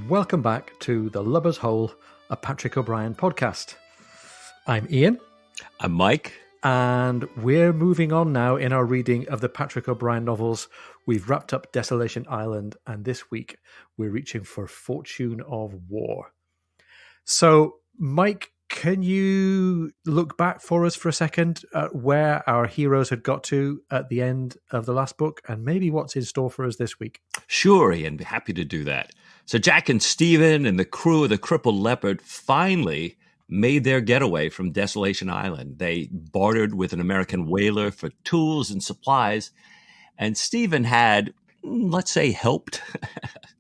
Welcome back to The Lubber's Hole, a Patrick O'Brian podcast. I'm Ian. I'm Mike. And we're moving on now in our reading of the Patrick O'Brian novels. We've wrapped up Desolation Island, and this week we're reaching for Fortune of War. So, Mike, can you look back for us for a second at where our heroes had got to at the end of the last book, and maybe what's in store for us this week? Sure, Ian. Happy to do that. So Jack and Stephen and the crew of the Crippled Leopard finally made their getaway from Desolation Island. They bartered with an American whaler for tools and supplies, and Stephen had, let's say, helped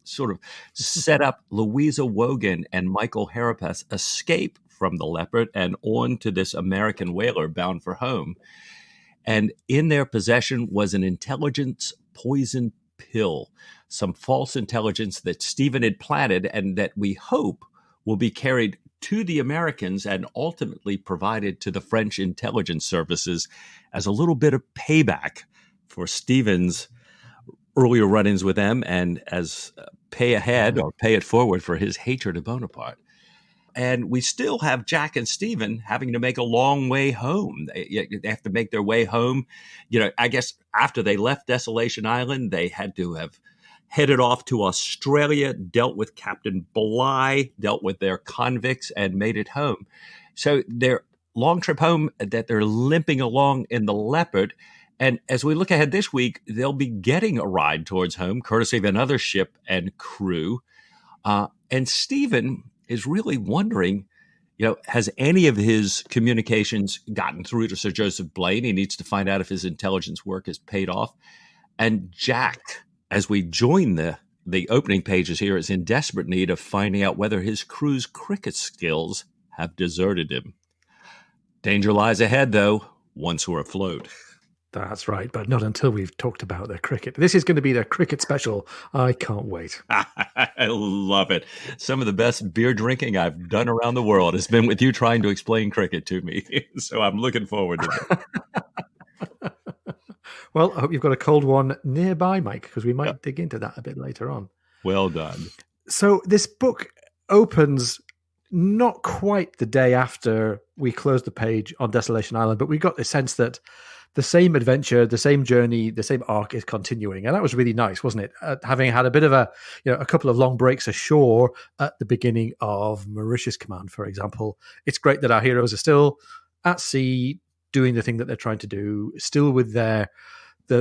sort of set up Louisa Wogan and Michael Harapath's escape from the Leopard and on to this American whaler bound for home. And in their possession was an intelligence poison pill, some false intelligence that Stephen had planted and that we hope will be carried to the Americans and ultimately provided to the French intelligence services as a little bit of payback for Stephen's earlier run-ins with them and as pay ahead or pay it forward for his hatred of Bonaparte. And we still have Jack and Stephen having to make a long way home. They have to make their way home. You know, I guess after they left Desolation Island, they had to have headed off to Australia, dealt with Captain Bligh, dealt with their convicts, and made it home. So their long trip home that they're limping along in the Leopard. And as we look ahead this week, they'll be getting a ride towards home, courtesy of another ship and crew. And Stephen is really wondering, has any of his communications gotten through to Sir Joseph Blaine? He needs to find out if his intelligence work has paid off. And Jack, as we join the opening pages here, is in desperate need of finding out whether his crew's cricket skills have deserted him. Danger lies ahead, though, once we're afloat. That's right, but not until we've talked about their cricket. This is going to be their cricket special. I can't wait. I love it. Some of the best beer drinking I've done around the world has been with you trying to explain cricket to me. So I'm looking forward to it. Well, I hope you've got a cold one nearby, Mike, because we might dig into that a bit later on. Well done. So this book opens not quite the day after we closed the page on Desolation Island, but we got the sense that the same adventure, the same journey, the same arc is continuing. And that was really nice, wasn't it? Having had a bit of a couple of long breaks ashore at the beginning of Mauritius Command, for example, it's great that our heroes are still at sea doing the thing that they're trying to do, still with the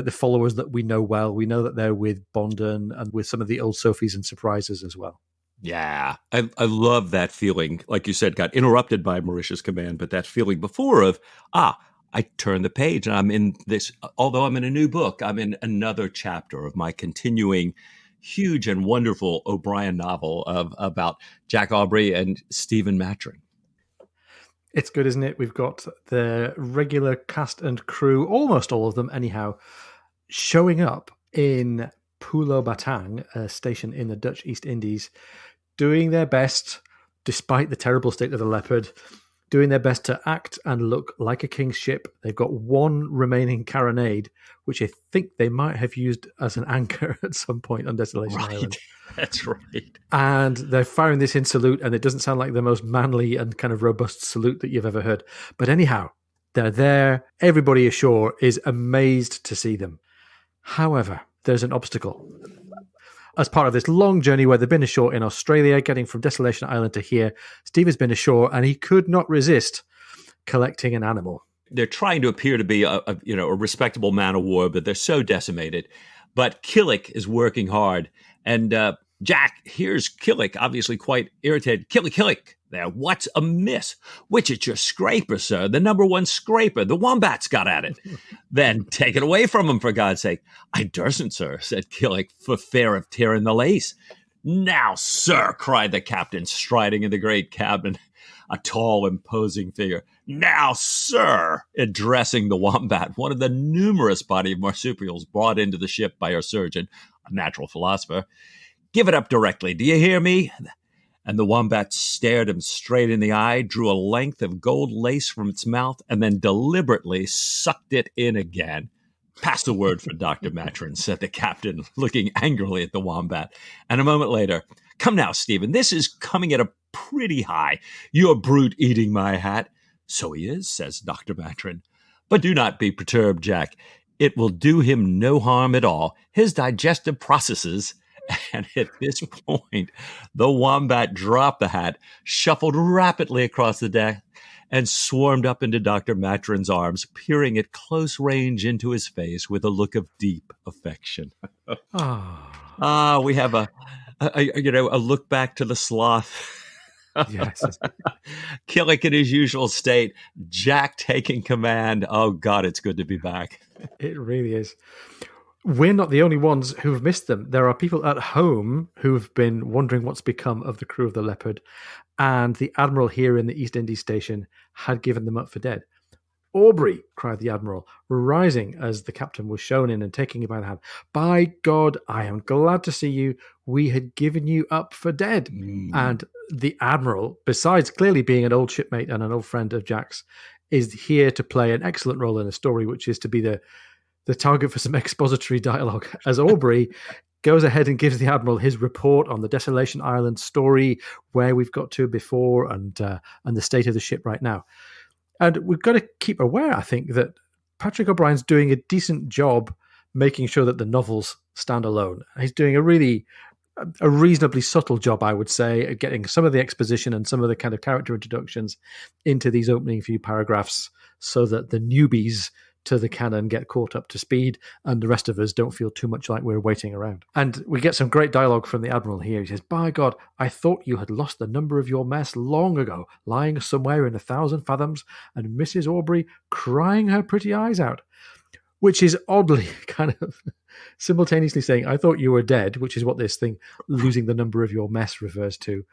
followers that we know well. We know that they're with Bondon and with some of the old Sophies and Surprises as well. Yeah, I love that feeling. Like you said, got interrupted by Mauritius Command, but that feeling before of, I turn the page and I'm in this, although I'm in a new book, I'm in another chapter of my continuing huge and wonderful O'Brian novel about Jack Aubrey and Stephen Maturin. It's good, isn't it? We've got the regular cast and crew, almost all of them anyhow, showing up in Pulau Batang, a station in the Dutch East Indies, doing their best, despite the terrible state of the Leopard, doing their best to act and look like a king's ship. They've got one remaining carronade, which I think they might have used as an anchor at some point on Desolation Island. That's right. And they're firing this in salute, and it doesn't sound like the most manly and kind of robust salute that you've ever heard. But anyhow, they're there. Everybody ashore is amazed to see them. However, there's an obstacle. As part of this long journey where they've been ashore in Australia, getting from Desolation Island to here, Steve has been ashore and he could not resist collecting an animal. They're trying to appear to be a respectable man of war, but they're so decimated. But Killick is working hard. And Jack hears Killick, obviously quite irritated. Killick, there, what's amiss? Which is your scraper, sir? The number one scraper. The wombat's got at it. Then take it away from him, for God's sake. I dursn't, sir, said Killick, for fear of tearing the lace. Now, sir, cried the captain, striding in the great cabin, a tall, imposing figure. Now, sir, addressing the wombat, one of the numerous body of marsupials brought into the ship by our surgeon, a natural philosopher. Give it up directly, do you hear me? And the wombat stared him straight in the eye, drew a length of gold lace from its mouth, and then deliberately sucked it in again. Pass the word for Dr. Maturin, said the captain, looking angrily at the wombat. And a moment later, Come now, Stephen, this is coming at a pretty high. Your brute eating my hat. So he is, says Dr. Matron. But do not be perturbed, Jack. It will do him no harm at all. His digestive processes. And at this point, the wombat dropped the hat, shuffled rapidly across the deck, and swarmed up into Dr. Matron's arms, peering at close range into his face with a look of deep affection. We have a look back to the sloth. Yes. Killick in his usual state, Jack taking command. Oh, God, it's good to be back. It really is. We're not the only ones who've missed them. There are people at home who've been wondering what's become of the crew of the Leopard, and the Admiral here in the East Indies station had given them up for dead. Aubrey, cried the Admiral, rising as the captain was shown in and taking him by the hand. By God, I am glad to see you. We had given you up for dead. And the Admiral, besides clearly being an old shipmate and an old friend of Jack's, is here to play an excellent role in the story, which is to be the target for some expository dialogue, as Aubrey goes ahead and gives the Admiral his report on the Desolation Island story, where we've got to before, and the state of the ship right now. And we've got to keep aware, I think, that Patrick O'Brien's doing a decent job making sure that the novels stand alone. He's doing a reasonably subtle job, I would say, at getting some of the exposition and some of the kind of character introductions into these opening few paragraphs so that the newbies to the canon get caught up to speed and the rest of us don't feel too much like we're waiting around. And we get some great dialogue from the Admiral here. He says, by God, I thought you had lost the number of your mess long ago, lying somewhere in 1,000 fathoms, and Mrs. Aubrey crying her pretty eyes out. Which is oddly kind of simultaneously saying, I thought you were dead, which is what this thing, losing the number of your mess, refers to.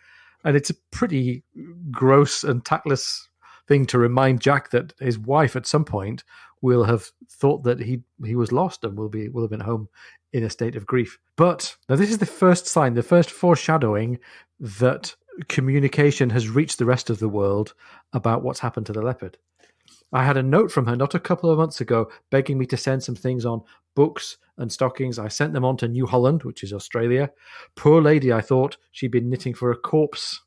And it's a pretty gross and tactless thing to remind Jack that his wife at some point will have thought that he was lost and will have been home in a state of grief. But now this is the first sign, the first foreshadowing that communication has reached the rest of the world about what's happened to the Leopard. I had a note from her not a couple of months ago begging me to send some things on books and stockings. I sent them on to New Holland, which is Australia. Poor lady, I thought she'd been knitting for a corpse.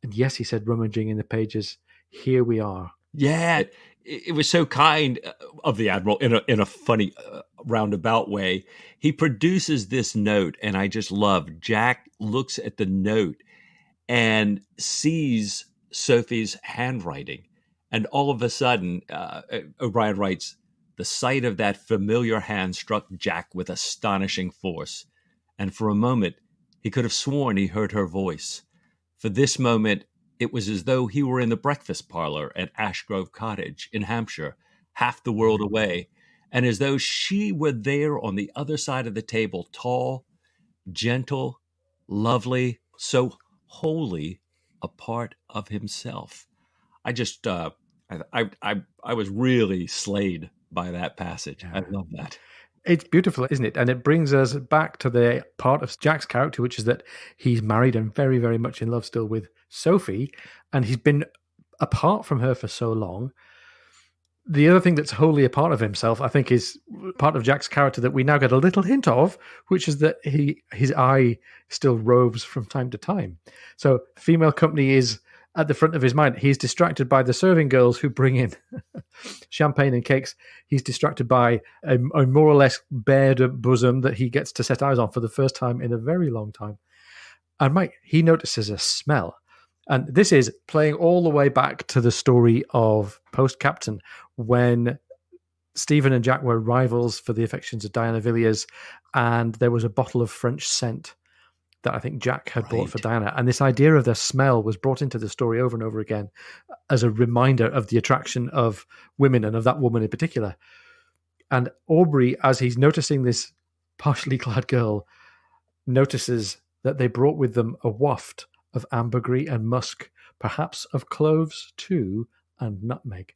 And yes, he said, rummaging in the pages, here we are. Yeah, it was so kind of the Admiral in a funny roundabout way. He produces this note, and I just love. Jack looks at the note and sees Sophie's handwriting, and all of a sudden, O'Brien writes, the sight of that familiar hand struck Jack with astonishing force, and for a moment he could have sworn he heard her voice. For this moment, it was as though he were in the breakfast parlor at Ashgrove Cottage in Hampshire, half the world away, and as though she were there on the other side of the table, tall, gentle, lovely, so wholly a part of himself. I just, I was really slayed by that passage. Yeah. I love that. It's beautiful, isn't it? And it brings us back to the part of Jack's character, which is that he's married and very, very much in love still with Sophie, and he's been apart from her for so long. The other thing that's wholly a part of himself, I think, is part of Jack's character that we now get a little hint of, which is that his eye still roves from time to time. So female company is at the front of his mind. He's distracted by the serving girls who bring in champagne and cakes. He's distracted by a more or less bared bosom that he gets to set eyes on for the first time in a very long time. And Mike, he notices a smell. And this is playing all the way back to the story of Post-Captain, when Stephen and Jack were rivals for the affections of Diana Villiers, and there was a bottle of French scent that I think Jack had bought for Diana. And this idea of the smell was brought into the story over and over again as a reminder of the attraction of women and of that woman in particular. And Aubrey, as he's noticing this partially clad girl, notices that they brought with them a waft of ambergris and musk, perhaps of cloves too, and nutmeg.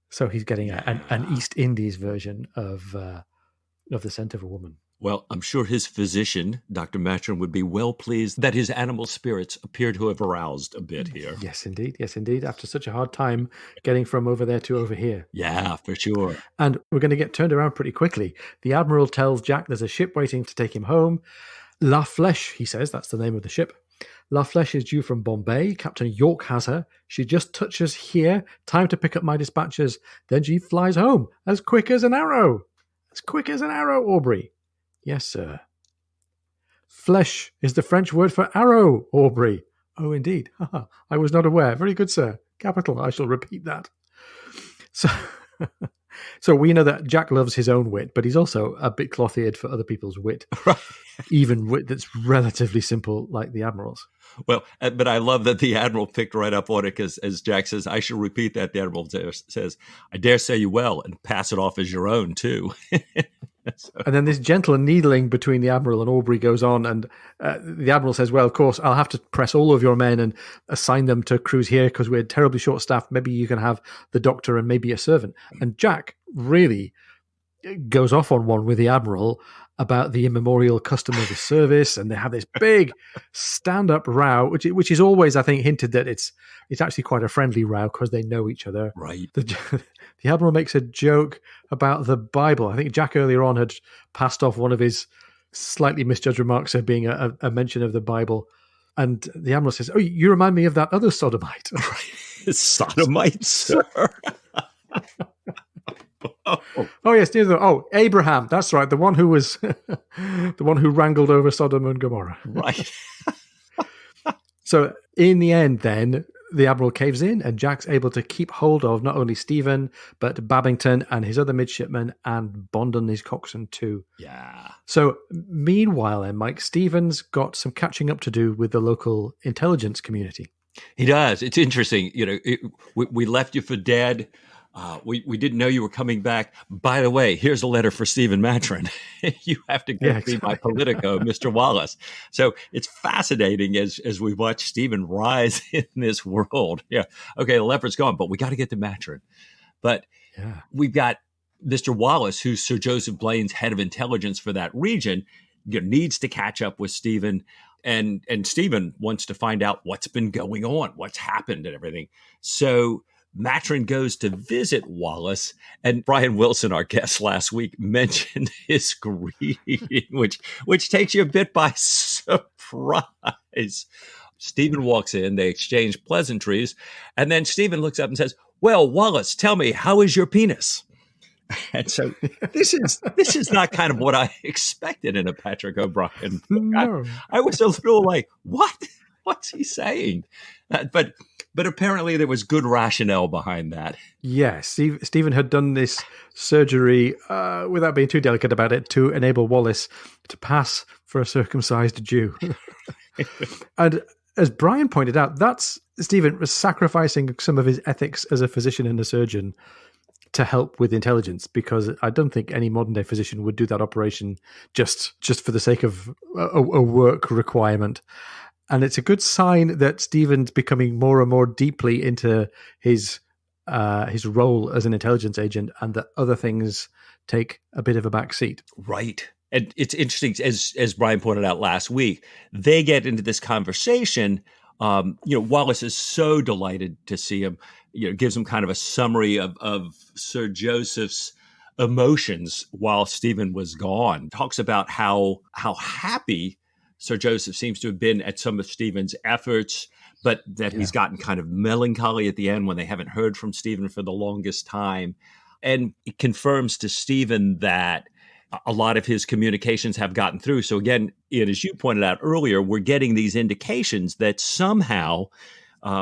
So he's getting an East Indies version of the scent of a woman. Well, I'm sure his physician, Dr. Matron, would be well pleased that his animal spirits appear to have aroused a bit here. Yes, indeed. Yes, indeed. After such a hard time getting from over there to over here. Yeah, for sure. And we're going to get turned around pretty quickly. The Admiral tells Jack there's a ship waiting to take him home. La Flèche, he says, that's the name of the ship. La Flèche is due from Bombay. Captain York has her. She just touches here. Time to pick up my dispatches. Then she flies home as quick as an arrow. As quick as an arrow, Aubrey. Yes, sir. Flèche is the French word for arrow, Aubrey. Oh, indeed. I was not aware. Very good, sir. Capital. I shall repeat that. So, so we know that Jack loves his own wit, but he's also a bit cloth-eared for other people's wit. Right. Even wit that's relatively simple, like the Admiral's. Well, but I love that the Admiral picked right up on it because, as Jack says, I shall repeat that. The Admiral says, I dare say you well, and pass it off as your own, too. So. And then this gentle needling between the Admiral and Aubrey goes on, and the Admiral says, well, of course, I'll have to press all of your men and assign them to crews here because we're terribly short-staffed. Maybe you can have the doctor and maybe a servant. And Jack really goes off on one with the Admiral about the immemorial custom of the service, and they have this big stand-up row, which is always, I think, hinted that it's actually quite a friendly row because they know each other. Right. The Admiral makes a joke about the Bible. I think Jack earlier on had passed off one of his slightly misjudged remarks of being a mention of the Bible, and the Admiral says, "Oh, you remind me of that other sodomite." Right. Sodomite, sir. Oh yes, Abraham. That's right, the one who was the one who wrangled over Sodom and Gomorrah. Right. So in the end, then the Admiral caves in, and Jack's able to keep hold of not only Stephen but Babington and his other midshipmen, and Bondon, his coxswain too. Yeah. So meanwhile, then, Mike, Stephen's got some catching up to do with the local intelligence community. He does. It's interesting. We left you for dead. We didn't know you were coming back. By the way, here's a letter for Stephen Matron. You have to go see my Politico, Mr. Wallace. So it's fascinating as we watch Stephen rise in this world. Yeah. Okay, the leopard's gone, but we got to get to Matron. But we've got Mr. Wallace, who's Sir Joseph Blaine's head of intelligence for that region, needs to catch up with Stephen. And Stephen wants to find out what's been going on, what's happened and everything. So Matron goes to visit Wallace, and Brian Wilson, our guest last week, mentioned his greeting, which takes you a bit by surprise. Stephen walks in, they exchange pleasantries, and then Stephen looks up and says, "Well, Wallace, tell me, how is your penis?" And so this is not kind of what I expected in a Patrick O'Brian book. No. I was a little like, what? What's he saying? But apparently there was good rationale behind that. Yes, Stephen had done this surgery, without being too delicate about it, to enable Wallace to pass for a circumcised Jew. And as Brian pointed out, that's Stephen was sacrificing some of his ethics as a physician and a surgeon to help with intelligence, because I don't think any modern day physician would do that operation just for the sake of a work requirement. And it's a good sign that Stephen's becoming more and more deeply into his role as an intelligence agent, and that other things take a bit of a back seat. Right. And it's interesting, as Brian pointed out last week, they get into this conversation. Wallace is so delighted to see him. Gives him kind of a summary of Sir Joseph's emotions while Stephen was gone. Talks about how happy Sir Joseph seems to have been at some of Stephen's efforts, but that he's gotten kind of melancholy at the end when they haven't heard from Stephen for the longest time. And it confirms to Stephen that a lot of his communications have gotten through. So again, Ian, as you pointed out earlier, we're getting these indications that somehow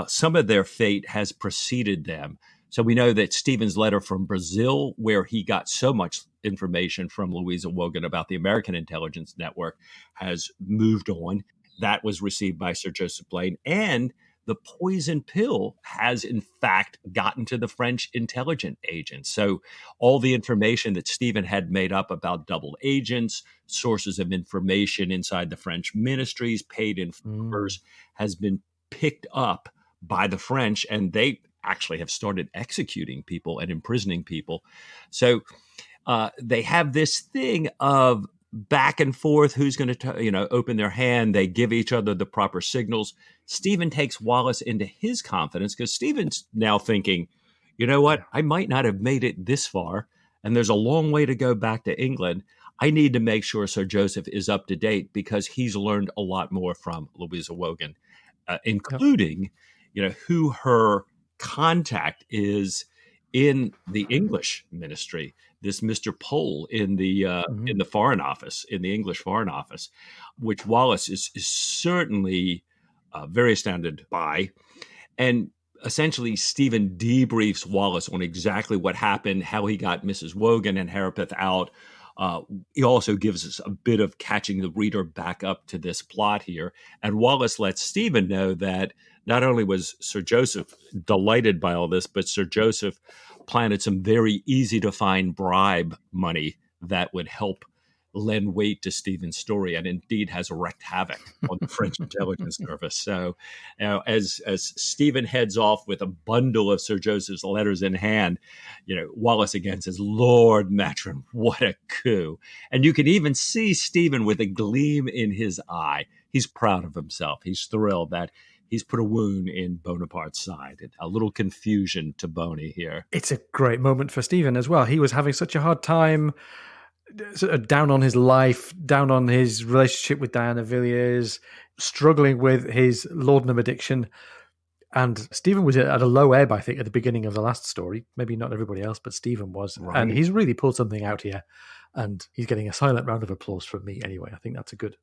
some of their fate has preceded them. So we know that Stephen's letter from Brazil, where he got so much information from Louisa Wogan about the American intelligence network, has moved on. That was received by Sir Joseph Blaine. And the poison pill has, in fact, gotten to the French intelligence agents. So all the information that Stephen had made up about double agents, sources of information inside the French ministries, paid informers, has been picked up by the French, and they actually have started executing people and imprisoning people. So they have this thing of back and forth, who's going to open their hand. They give each other the proper signals. Stephen takes Wallace into his confidence because Stephen's now thinking, you know what, I might not have made it this far, and there's a long way to go back to England. I need to make sure Sir Joseph is up to date because he's learned a lot more from Louisa Wogan, Yep. including, who her contact is in the English ministry. This Mr. Pole in the Foreign Office, in the English Foreign Office, which Wallace is certainly very astounded by. And essentially, Stephen debriefs Wallace on exactly what happened, how he got Mrs. Wogan and Harapeth out. He also gives us a bit of catching the reader back up to this plot here. And Wallace lets Stephen know that not only was Sir Joseph delighted by all this, but Sir Joseph planted some very easy to find bribe money that would help lend weight to Stephen's story, and indeed has wreaked havoc on the French intelligence service. So, as Stephen heads off with a bundle of Sir Joseph's letters in hand, Wallace again says, "Lord Matron, what a coup!" And you can even see Stephen with a gleam in his eye. He's proud of himself. He's thrilled that he's put a wound in Bonaparte's side. A little confusion to Boney here. It's a great moment for Stephen as well. He was having such a hard time, sort of down on his life, down on his relationship with Diana Villiers, struggling with his laudanum addiction. And Stephen was at a low ebb, I think, at the beginning of the last story. Maybe not everybody else, but Stephen was. Right. And he's really pulled something out here. And he's getting a silent round of applause from me anyway. I think that's a good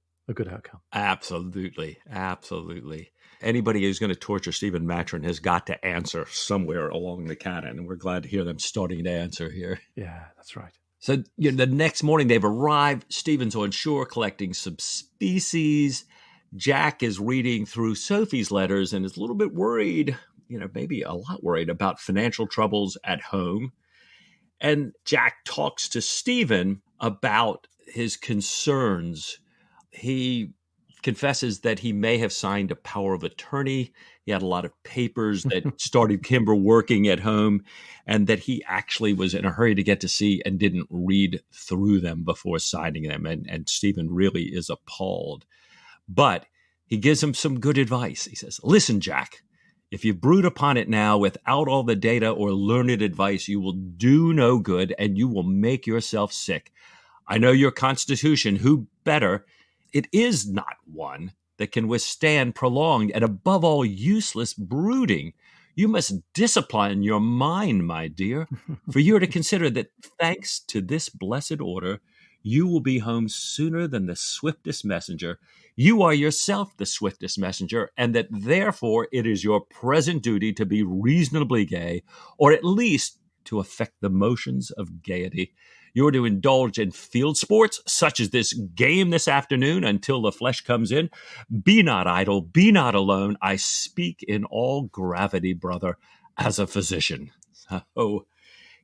outcome. Absolutely. Absolutely. Anybody who's going to torture Stephen Matron has got to answer somewhere along the canon. And we're glad to hear them starting to answer here. Yeah, that's right. So the next morning they've arrived. Stephen's on shore collecting some species. Jack is reading through Sophie's letters and is a little bit worried, maybe a lot worried about financial troubles at home. And Jack talks to Stephen about his concerns. He confesses that he may have signed a power of attorney. He had a lot of papers that started Kimber working at home, and that he actually was in a hurry to get to see and didn't read through them before signing them. And Stephen really is appalled. But he gives him some good advice. He says, "Listen, Jack, if you brood upon it now without all the data or learned advice, you will do no good and you will make yourself sick. I know your constitution. Who better? It is not one that can withstand prolonged and above all useless brooding. You must discipline your mind, my dear, for you are to consider that thanks to this blessed order, you will be home sooner than the swiftest messenger. You are yourself the swiftest messenger, and that therefore it is your present duty to be reasonably gay, or at least to affect the motions of gaiety. You are to indulge in field sports, such as this game this afternoon until the flesh comes in. Be not idle, be not alone. I speak in all gravity, brother, as a physician." Oh,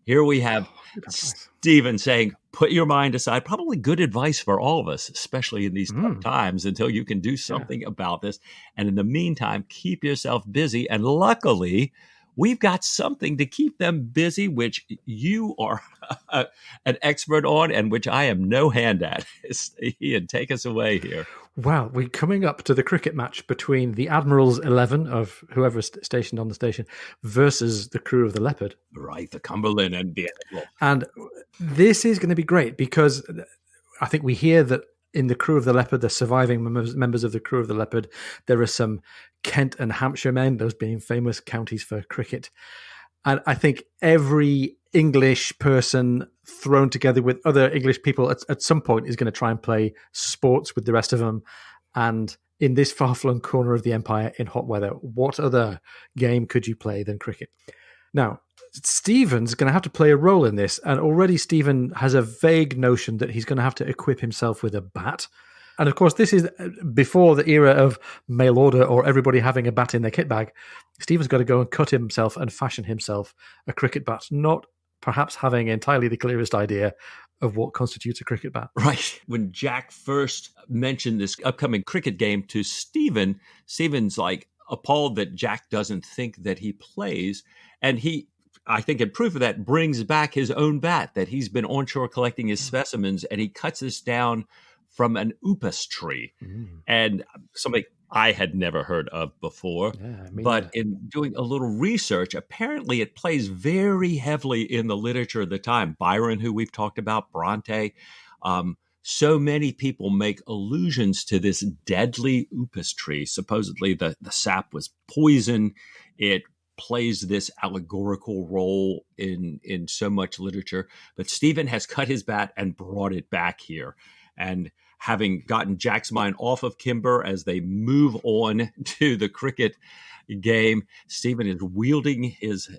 here we have Stephen saying, put your mind aside. Probably good advice for all of us, especially in these tough times, until you can do something about this. And in the meantime, keep yourself busy. And luckily, we've got something to keep them busy, which you are an expert on and which I am no hand at. Ian, take us away here. Well, we're coming up to the cricket match between the Admiral's 11 of whoever's stationed on the station versus the crew of the Leopard. Right, the Cumberland and the Admiral. And this is going to be great because I think we hear that in the crew of the Leopard, the surviving members of the crew of the Leopard, there are some Kent and Hampshire men, those being famous counties for cricket. And I think every English person thrown together with other English people at some point is going to try and play sports with the rest of them. And in this far-flung corner of the empire in hot weather, what other game could you play than cricket? Now, Stephen's going to have to play a role in this, and already Stephen has a vague notion that he's going to have to equip himself with a bat. And of course, this is before the era of mail order or everybody having a bat in their kit bag. Stephen's got to go and cut himself and fashion himself a cricket bat, not perhaps having entirely the clearest idea of what constitutes a cricket bat. Right. When Jack first mentioned this upcoming cricket game to Stephen, Stephen's like appalled that Jack doesn't think that he plays. And he, I think in proof of that, brings back his own bat that he's been onshore collecting his specimens, and he cuts this down from an upas tree. And something I had never heard of before. But in doing a little research, apparently it plays very heavily in the literature of the time. Byron, who we've talked about, Bronte, so many people make allusions to this deadly upas tree. Supposedly the sap was poison. It plays this allegorical role in so much literature. But Stephen has cut his bat and brought it back here. And having gotten Jack's mind off of Kimber as they move on to the cricket game, Stephen is wielding his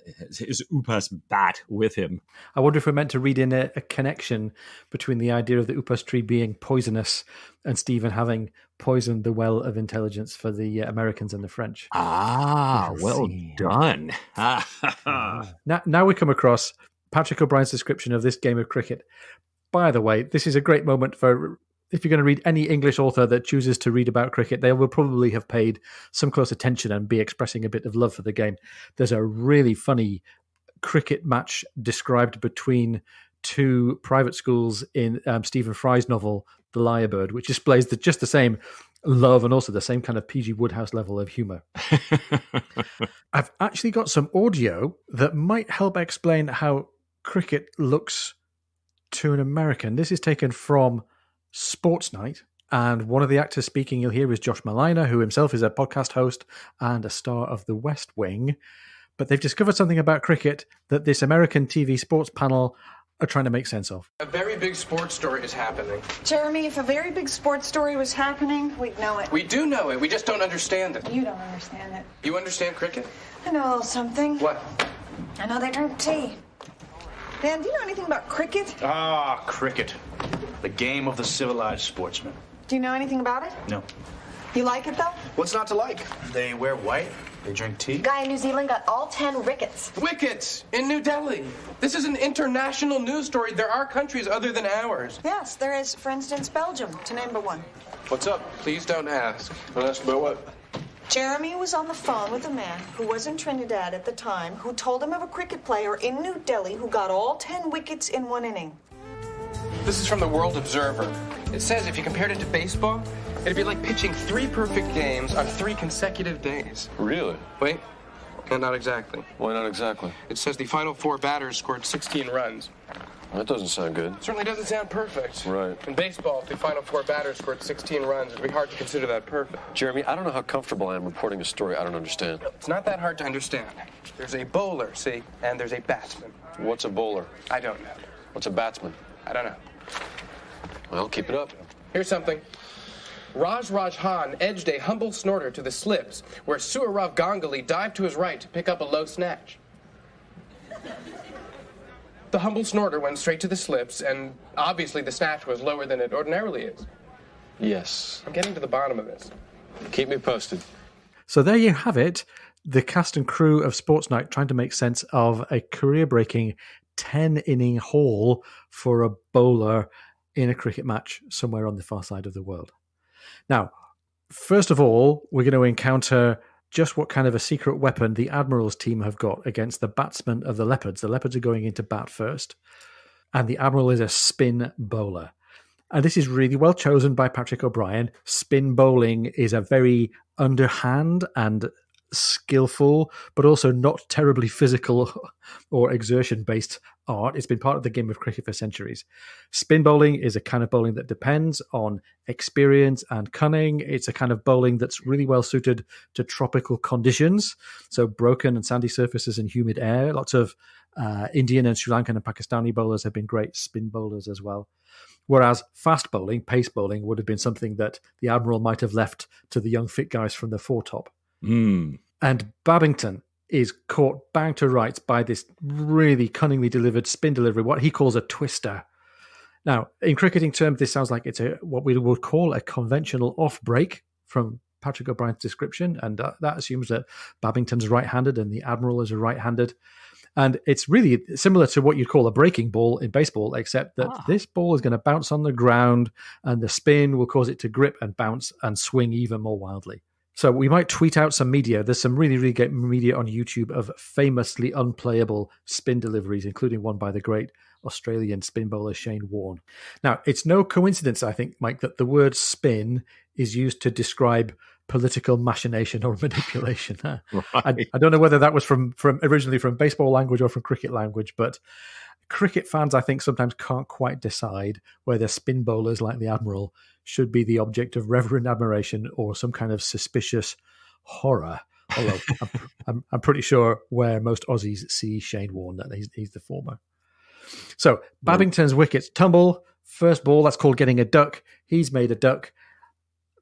upas bat with him. I wonder if we're meant to read in a connection between the idea of the upas tree being poisonous and Stephen having poisoned the well of intelligence for the Americans and the French. Well done. Now we come across Patrick O'Brien's description of this game of cricket. By the way, this is a great moment for, if you're going to read any English author that chooses to read about cricket, they will probably have paid some close attention and be expressing a bit of love for the game. There's a really funny cricket match described between two private schools in Stephen Fry's novel, The Lyrebird, which displays just the same love and also the same kind of P.G. Wodehouse level of humor. I've actually got some audio that might help explain how cricket looks to an American. This is taken from Sports Night, and one of the actors speaking you'll hear is Josh Malina, who himself is a podcast host and a star of The West Wing. But they've discovered something about cricket that this American TV sports panel are trying to make sense of. A very big sports story is happening. Jeremy, if a very big sports story was happening, we'd know it. We do know it. We just don't understand it. You don't understand it. You understand cricket? I know a little something. What? I know they drink tea. Dan, do you know anything about cricket? Ah, cricket. The game of the civilized sportsman. Do you know anything about it? No. You like it, though? What's not to like? They wear white, they drink tea. Guy in New Zealand got all 10 rickets. Wickets in New Delhi. This is an international news story. There are countries other than ours. Yes, there is, for instance, Belgium, to name but one. What's up? Please don't ask. Don't ask about what? Jeremy was on the phone with a man who was in Trinidad at the time who told him of a cricket player in New Delhi who got all 10 wickets in one inning. This is from the World Observer. It says if you compared it to baseball, it'd be like pitching 3 perfect games on 3 consecutive days. Really? Wait, no, not exactly. Why not exactly? It says the final 4 batters scored 16 runs. That doesn't sound good. Certainly doesn't sound perfect. Right. In baseball, if the final 4 batters scored 16 runs, it'd be hard to consider that perfect. Jeremy, I don't know how comfortable I am reporting a story I don't understand. It's not that hard to understand. There's a bowler, see, and there's a batsman. What's a bowler? I don't know. What's a batsman? I don't know. Well, keep it up. Here's something. Raj Khan edged a humble snorter to the slips, where Surarav Ganguly dived to his right to pick up a low snatch. The humble snorter went straight to the slips, and obviously the snatch was lower than it ordinarily is. Yes. I'm getting to the bottom of this. Keep me posted. So there you have it. The cast and crew of Sports Night trying to make sense of a career-breaking 10-inning haul for a bowler in a cricket match somewhere on the far side of the world. Now, first of all, we're going to encounter just what kind of a secret weapon the Admiral's team have got against the batsmen of the Leopards. The Leopards are going into bat first, and the Admiral is a spin bowler. And this is really well chosen by Patrick O'Brien. Spin bowling is a very underhand and skillful, but also not terribly physical or exertion-based art. It's been part of the game of cricket for centuries. Spin bowling is a kind of bowling that depends on experience and cunning. It's a kind of bowling that's really well suited to tropical conditions, so broken and sandy surfaces and humid air. Lots of Indian and Sri Lankan and Pakistani bowlers have been great spin bowlers as well. Whereas fast bowling, pace bowling, would have been something that the Admiral might have left to the young fit guys from the foretop. And Babington is caught bang to rights by this really cunningly delivered spin delivery, what he calls a twister. Now, in cricketing terms, this sounds like it's what we would call a conventional off break from Patrick O'Brien's description, and that assumes that Babington's right-handed and the Admiral is a right-handed. And it's really similar to what you'd call a breaking ball in baseball, except that this ball is going to bounce on the ground and the spin will cause it to grip and bounce and swing even more wildly. So we might tweet out some media. There's some really, really great media on YouTube of famously unplayable spin deliveries, including one by the great Australian spin bowler Shane Warne. Now, it's no coincidence, I think, Mike, that the word spin is used to describe political machination or manipulation. Right. I don't know whether that was from originally from baseball language or from cricket language, but cricket fans, I think, sometimes can't quite decide whether spin bowlers like the Admiral should be the object of reverent admiration or some kind of suspicious horror. Although I'm pretty sure where most Aussies see Shane Warne, that he's the former. So Babington's wickets tumble. First ball, that's called getting a duck. He's made a duck.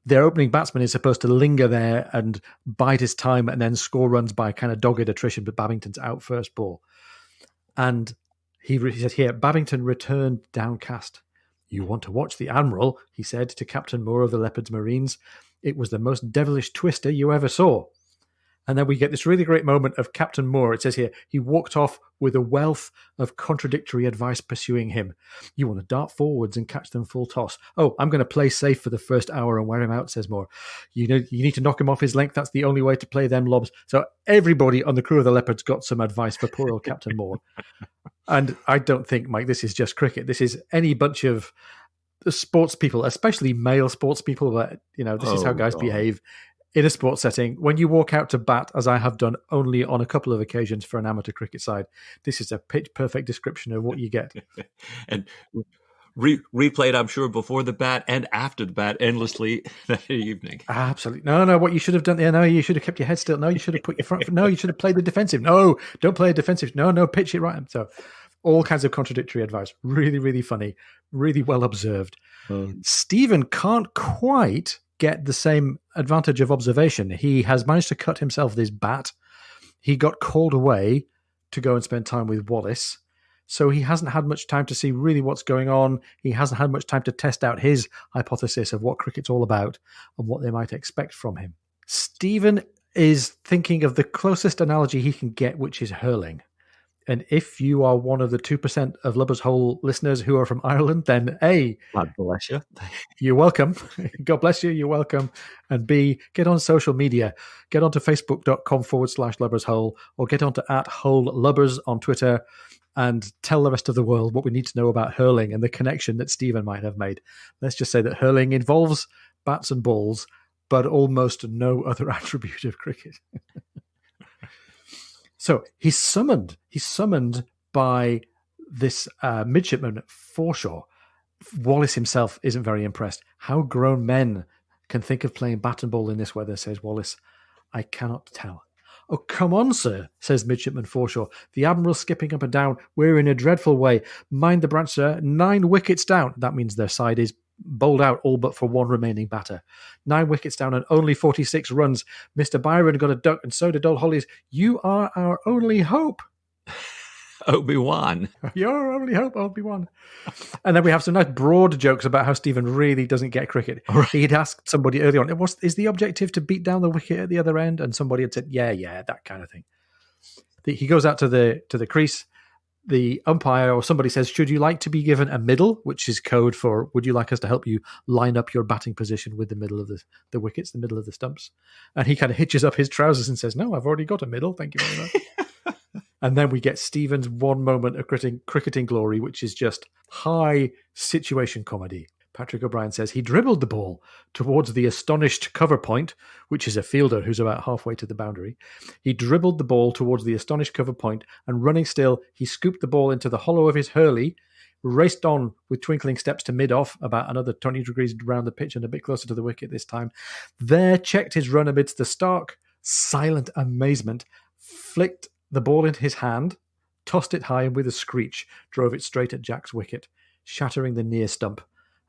Their opening batsman is supposed to linger there and bide his time and then score runs by kind of dogged attrition, but Babington's out first ball. And he said here, Babington returned downcast. You want to watch the Admiral, he said to Captain Moore of the Leopards Marines. It was the most devilish twister you ever saw. And then we get this really great moment of Captain Moore. It says here, he walked off with a wealth of contradictory advice pursuing him. You want to dart forwards and catch them full toss. Oh, I'm going to play safe for the first hour and wear him out, says Moore. You need to knock him off his length. That's the only way to play them lobs. So everybody on the crew of the Leopards got some advice for poor old Captain Moore. And I don't think, Mike, this is just cricket. This is any bunch of sports people, especially male sports people, but, this is how guys behave in a sports setting. When you walk out to bat, as I have done only on a couple of occasions for an amateur cricket side, this is a pitch-perfect description of what you get. And replayed, I'm sure, before the bat and after the bat endlessly that evening. Absolutely. No, what you should have done there, no, you should have kept your head still. No, you should have put your front. No, you should have played the defensive. No, don't play a defensive. No, pitch it right. So all kinds of contradictory advice. Really, really funny. Really well observed. Stephen can't quite get the same advantage of observation. He has managed to cut himself this bat. He got called away to go and spend time with Wallace. So he hasn't had much time to see really what's going on. He hasn't had much time to test out his hypothesis of what cricket's all about and what they might expect from him. Stephen is thinking of the closest analogy he can get, which is hurling. And if you are one of the 2% of Lubber's Hole listeners who are from Ireland, then A, God bless you. You're welcome. God bless you. You're welcome. And B, get on social media. Get onto facebook.com/Lubbers Hole or get onto @HoleLubbers on Twitter and tell the rest of the world what we need to know about hurling and the connection that Stephen might have made. Let's just say that hurling involves bats and balls, but almost no other attribute of cricket. So he's summoned by this midshipman, Forshaw. Wallace himself isn't very impressed. How grown men can think of playing bat and ball in this weather, says Wallace. I cannot tell. Oh, come on, sir, says Midshipman Forshaw. The Admiral's skipping up and down. We're in a dreadful way. Mind the branch, sir. 9 wickets down. That means their side is bowled out all but for one remaining batter. 9 wickets down and only 46 runs. Mr. Byron got a duck and so did old Hollies. You are our only hope. Obi-Wan. Your only hope, Obi-Wan. And then we have some nice broad jokes about how Stephen really doesn't get cricket. Right. He'd asked somebody earlier on, is the objective to beat down the wicket at the other end? And somebody had said, yeah, that kind of thing. He goes out to the crease. The umpire or somebody says, should you like to be given a middle, which is code for, would you like us to help you line up your batting position with the middle of the wickets, the middle of the stumps? And he kind of hitches up his trousers and says, no, I've already got a middle. Thank you very much. And then we get Stephen's one moment of cricketing glory, which is just high situation comedy. Patrick O'Brien says he dribbled the ball towards the astonished cover point, which is a fielder who's about halfway to the boundary. He dribbled the ball towards the astonished cover point, and running still, he scooped the ball into the hollow of his hurley, raced on with twinkling steps to mid-off, about another 20 degrees around the pitch and a bit closer to the wicket this time. There checked his run amidst the stark, silent amazement, flicked the ball into his hand, tossed it high, and with a screech drove it straight at Jack's wicket, shattering the near stump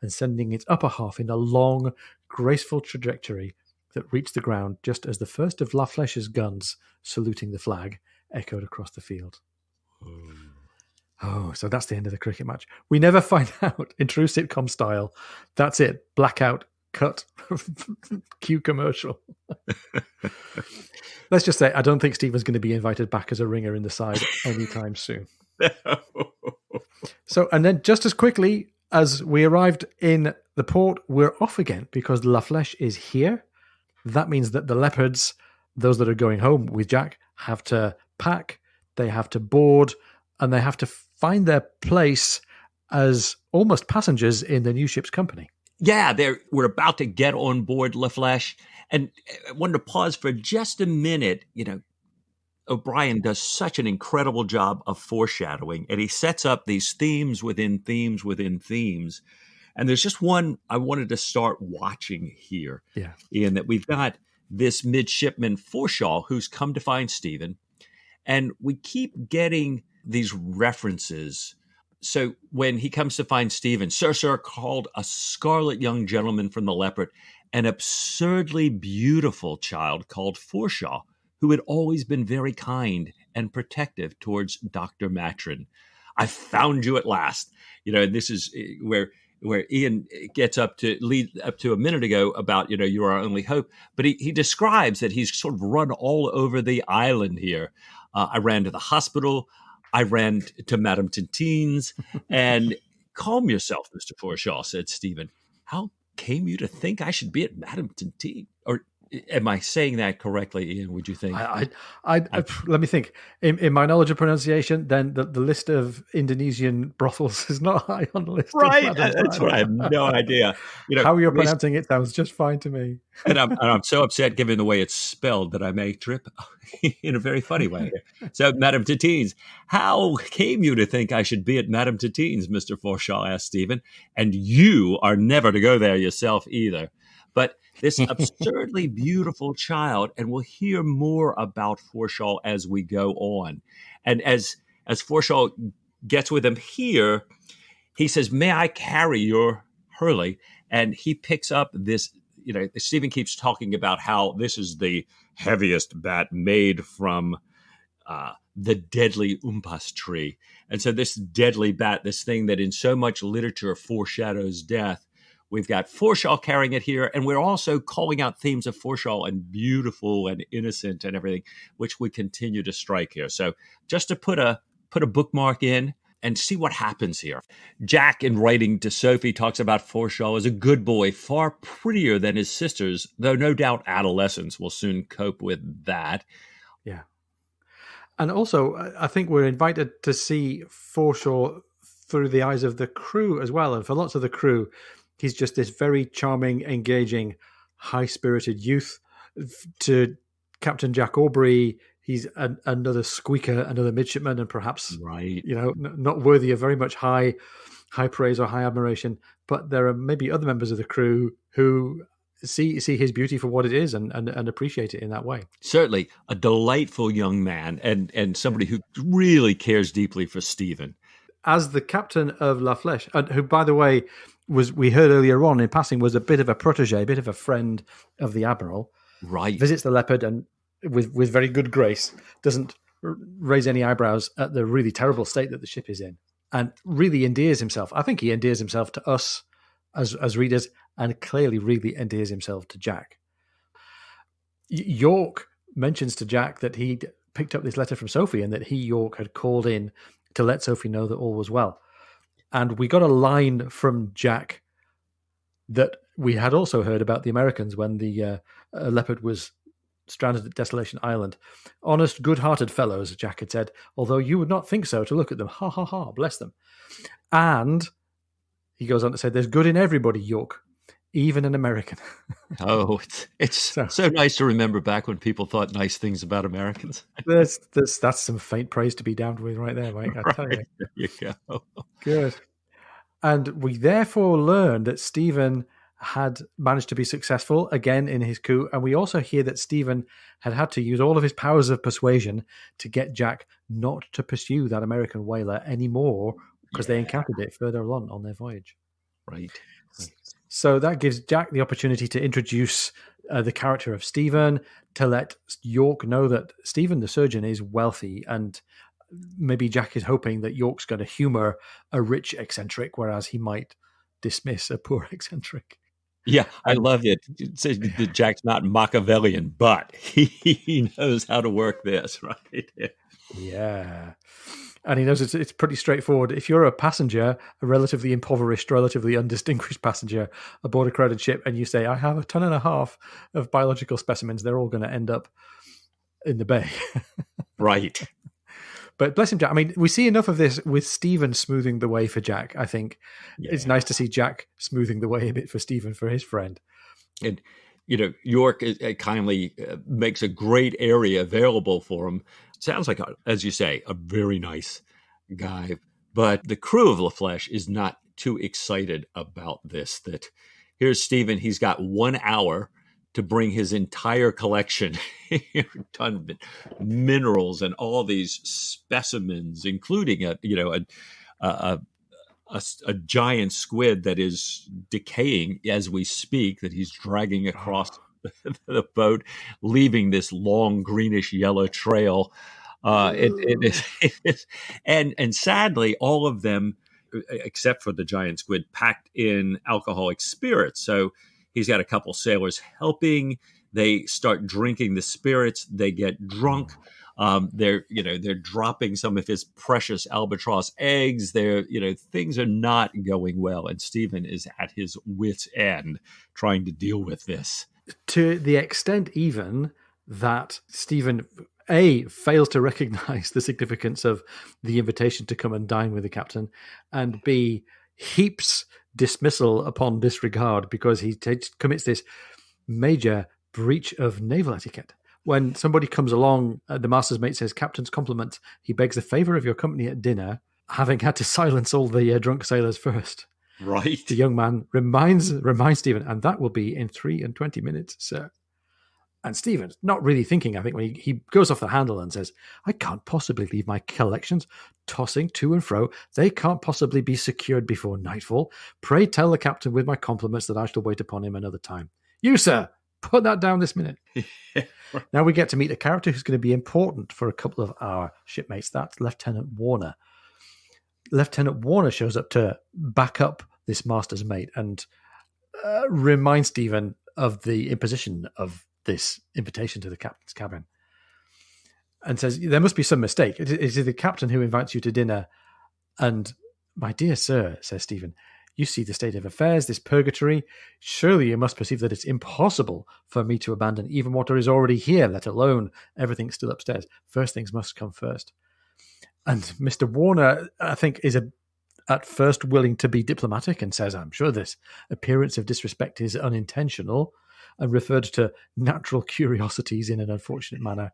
and sending its upper half in a long, graceful trajectory that reached the ground just as the first of La Flèche's guns, saluting the flag, echoed across the field. Oh, so that's the end of the cricket match. We never find out, in true sitcom style. That's it. Blackout, cut, cue commercial. Let's just say, I don't think Stephen's going to be invited back as a ringer in the side anytime soon. So, and then just as quickly as we arrived in the port, we're off again because La Flèche is here. That means that the Leopards, those that are going home with Jack, have to pack, they have to board, and they have to find their place as almost passengers in the new ship's company. Yeah, we're about to get on board La Flèche. And I wanted to pause for just a minute. O'Brien does such an incredible job of foreshadowing, and he sets up these themes within themes within themes. And there's just one I wanted to start watching here, Yeah. Ian, that we've got this midshipman Forshaw who's come to find Stephen, and we keep getting these references. So when he comes to find Stephen, Sir called a scarlet young gentleman from the Leopard an absurdly beautiful child called Forshaw, who had always been very kind and protective towards Dr. Matron. I found you at last. This is where Ian gets lead up to a minute ago about, you're our only hope. But he describes that he's sort of run all over the island here. I ran to the hospital. I ran to Madame Tintine's. And calm yourself, Mr. Forshaw, said Stephen. How came you to think I should be at Madame Tintine? Or am I saying that correctly, Ian, would you think? Let me think. In my knowledge of pronunciation, then the list of Indonesian brothels is not high on the list. Right. That's what I have no idea. How you're pronouncing it sounds just fine to me. And I'm so upset, given the way it's spelled, that I may trip in a very funny way. So, Madame Tintine's, how came you to think I should be at Madame Tintine's, Mr. Forshaw asked Stephen. And you are never to go there yourself either. But this absurdly beautiful child, and we'll hear more about Forshaw as we go on. And as Forshaw gets with him here, he says, "May I carry your Hurley?" And he picks up this, Stephen keeps talking about how this is the heaviest bat made from the deadly umpas tree. And so this deadly bat, this thing that in so much literature foreshadows death, we've got Forshaw carrying it here, and we're also calling out themes of Forshaw and beautiful and innocent and everything, which we continue to strike here. So just to put a bookmark in and see what happens here. Jack, in writing to Sophie, talks about Forshaw as a good boy, far prettier than his sisters, though no doubt adolescents will soon cope with that. Yeah. And also, I think we're invited to see Forshaw through the eyes of the crew as well. And for lots of the crew, he's just this very charming, engaging, high-spirited youth. To Captain Jack Aubrey, he's another squeaker, another midshipman, and perhaps, right, not worthy of very much high praise or high admiration. But there are maybe other members of the crew who see his beauty for what it is and appreciate it in that way. Certainly, a delightful young man and somebody who really cares deeply for Stephen. As the captain of La Flèche, and who, by the way, we heard earlier on in passing, was a bit of a protege, a bit of a friend of the Admiral. Right. Visits the Leopard and with very good grace doesn't raise any eyebrows at the really terrible state that the ship is in, and really endears himself. I think he endears himself to us as readers, and clearly really endears himself to Jack. York mentions to Jack that he'd picked up this letter from Sophie and that York, had called in to let Sophie know that all was well. And we got a line from Jack that we had also heard about the Americans when the Leopard was stranded at Desolation Island. "Honest, good-hearted fellows," Jack had said, "although you would not think so to look at them. Ha, ha, ha, bless them." And he goes on to say, "There's good in everybody, York, even an American." Oh, it's so nice to remember back when people thought nice things about Americans. That's some faint praise to be downed with right there, Mike. I tell you. There you go. Good. And we therefore learn that Stephen had managed to be successful again in his coup. And we also hear that Stephen had to use all of his powers of persuasion to get Jack not to pursue that American whaler anymore, because they encountered it further on their voyage. Right. So that gives Jack the opportunity to introduce the character of Stephen, to let York know that Stephen, the surgeon, is wealthy, and maybe Jack is hoping that York's going to humor a rich eccentric, whereas he might dismiss a poor eccentric. Yeah, I love it. It says that Jack's not Machiavellian, but he knows how to work this, right? Yeah. And he knows it's pretty straightforward. If you're a passenger, a relatively impoverished, relatively undistinguished passenger aboard a crowded ship, and you say, "I have 1.5 tons of biological specimens," they're all going to end up in the bay. Right. But bless him, Jack. I mean, we see enough of this with Stephen smoothing the way for Jack, I think. Yeah. It's nice to see Jack smoothing the way a bit for Stephen, for his friend. And, York kindly makes a great area available for him Sounds like, as you say, a very nice guy. But the crew of La Flèche is not too excited about this. That here's Stephen. He's got 1 hour to bring his entire collection, ton of minerals and all these specimens, including a giant squid that is decaying as we speak, that he's dragging across the boat, leaving this long greenish yellow trail. It is, and sadly, all of them, except for the giant squid, packed in alcoholic spirits. So he's got a couple sailors helping. They start drinking the spirits. They get drunk. They're dropping some of his precious albatross eggs. Things are not going well, and Stephen is at his wit's end trying to deal with this. To the extent even that Stephen fails to recognize the significance of the invitation to come and dine with the captain, and B, heaps dismissal upon disregard because he commits this major breach of naval etiquette. When somebody comes along, the master's mate says, "Captain's compliments." He begs the favor of your company at dinner, having had to silence all the drunk sailors first. Right. The young man reminds Stephen, and that will be in 3 and 20 minutes, sir. And Stephen's not really thinking, I think, when he goes off the handle and says, "I can't possibly leave my collections tossing to and fro. They can't possibly be secured before nightfall. Pray tell the captain with my compliments that I shall wait upon him another time. You, sir, put that down this minute." Now we get to meet a character who's going to be important for a couple of our shipmates. That's Lieutenant Warner. Lieutenant Warner shows up to back up this master's mate and remind Stephen of the imposition of this invitation to the captain's cabin, and says, "There must be some mistake. It is the captain who invites you to dinner." And, "My dear sir," says Stephen, "you see the state of affairs, this purgatory. Surely you must perceive that it's impossible for me to abandon even what is already here, let alone everything still upstairs. First things must come first." And Mr. Warner, I think, is at first willing to be diplomatic and says, "I'm sure this appearance of disrespect is unintentional," and referred to natural curiosities in an unfortunate manner.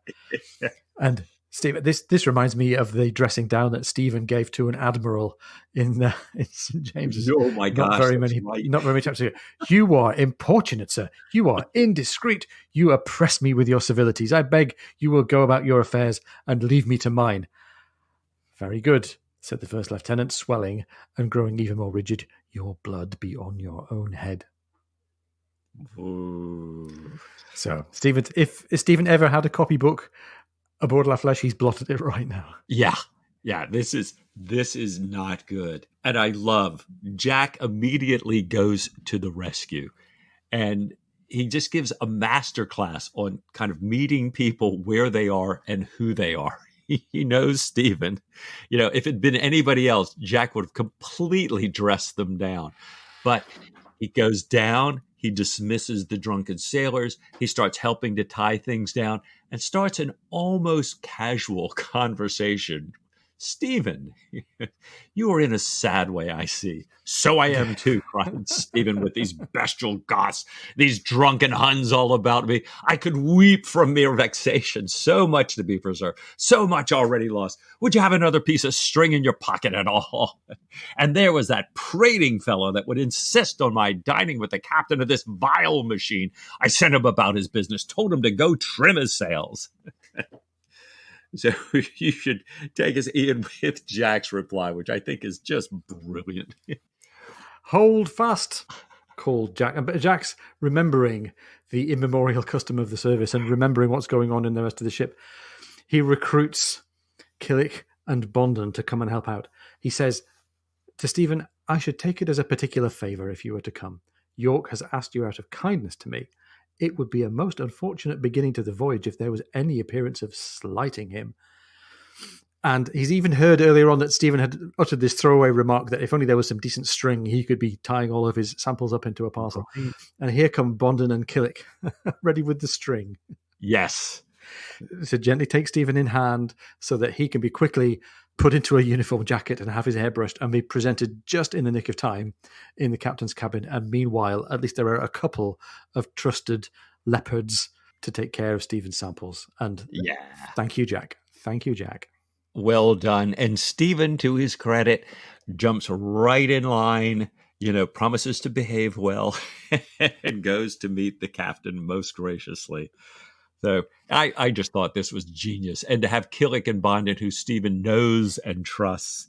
And Stephen, this reminds me of the dressing down that Stephen gave to an admiral in St. James's. Oh my gosh! Not very many chapters ago. "You are importunate, sir. You are indiscreet. You oppress me with your civilities. I beg you will go about your affairs and leave me to mine." "Very good," said the first lieutenant, swelling and growing even more rigid. "Your blood be on your own head." Ooh. So, Stephen, if Stephen ever had a copybook aboard La Flèche, he's blotted it right now. Yeah. This is not good. And I love Jack immediately goes to the rescue, and he just gives a master class on kind of meeting people where they are and who they are. He knows Stephen. If it had been anybody else, Jack would have completely dressed them down. But he goes down, he dismisses the drunken sailors, he starts helping to tie things down, and starts an almost casual conversation. "Stephen, you are in a sad way, I see." "So I am too," cried Stephen with these bestial goths, "these drunken Huns all about me. I could weep from mere vexation. So much to be preserved, so much already lost. Would you have another piece of string in your pocket at all? And there was that prating fellow that would insist on my dining with the captain of this vile machine. I sent him about his business, told him to go trim his sails." So you should take us in with Jack's reply, which I think is just brilliant. "Hold fast," called Jack. But Jack's remembering the immemorial custom of the service and remembering what's going on in the rest of the ship. He recruits Killick and Bondon to come and help out. He says to Stephen, "I should take it as a particular favour if you were to come. York has asked you out of kindness to me. It would be a most unfortunate beginning to the voyage if there was any appearance of slighting him." And he's even heard earlier on that Stephen had uttered this throwaway remark that if only there was some decent string, he could be tying all of his samples up into a parcel. Right. And here come Bondon and Killick, ready with the string. Yes. So gently take Stephen in hand so that he can be quickly put into a uniform jacket and have his hair brushed and be presented just in the nick of time in the captain's cabin. And meanwhile, at least there are a couple of trusted leopards to take care of Stephen's samples. And thank you, Jack. Thank you, Jack. Well done. And Stephen, to his credit, jumps right in line, promises to behave well, and goes to meet the captain most graciously. So I just thought this was genius. And to have Killick and Bondin, who Stephen knows and trusts,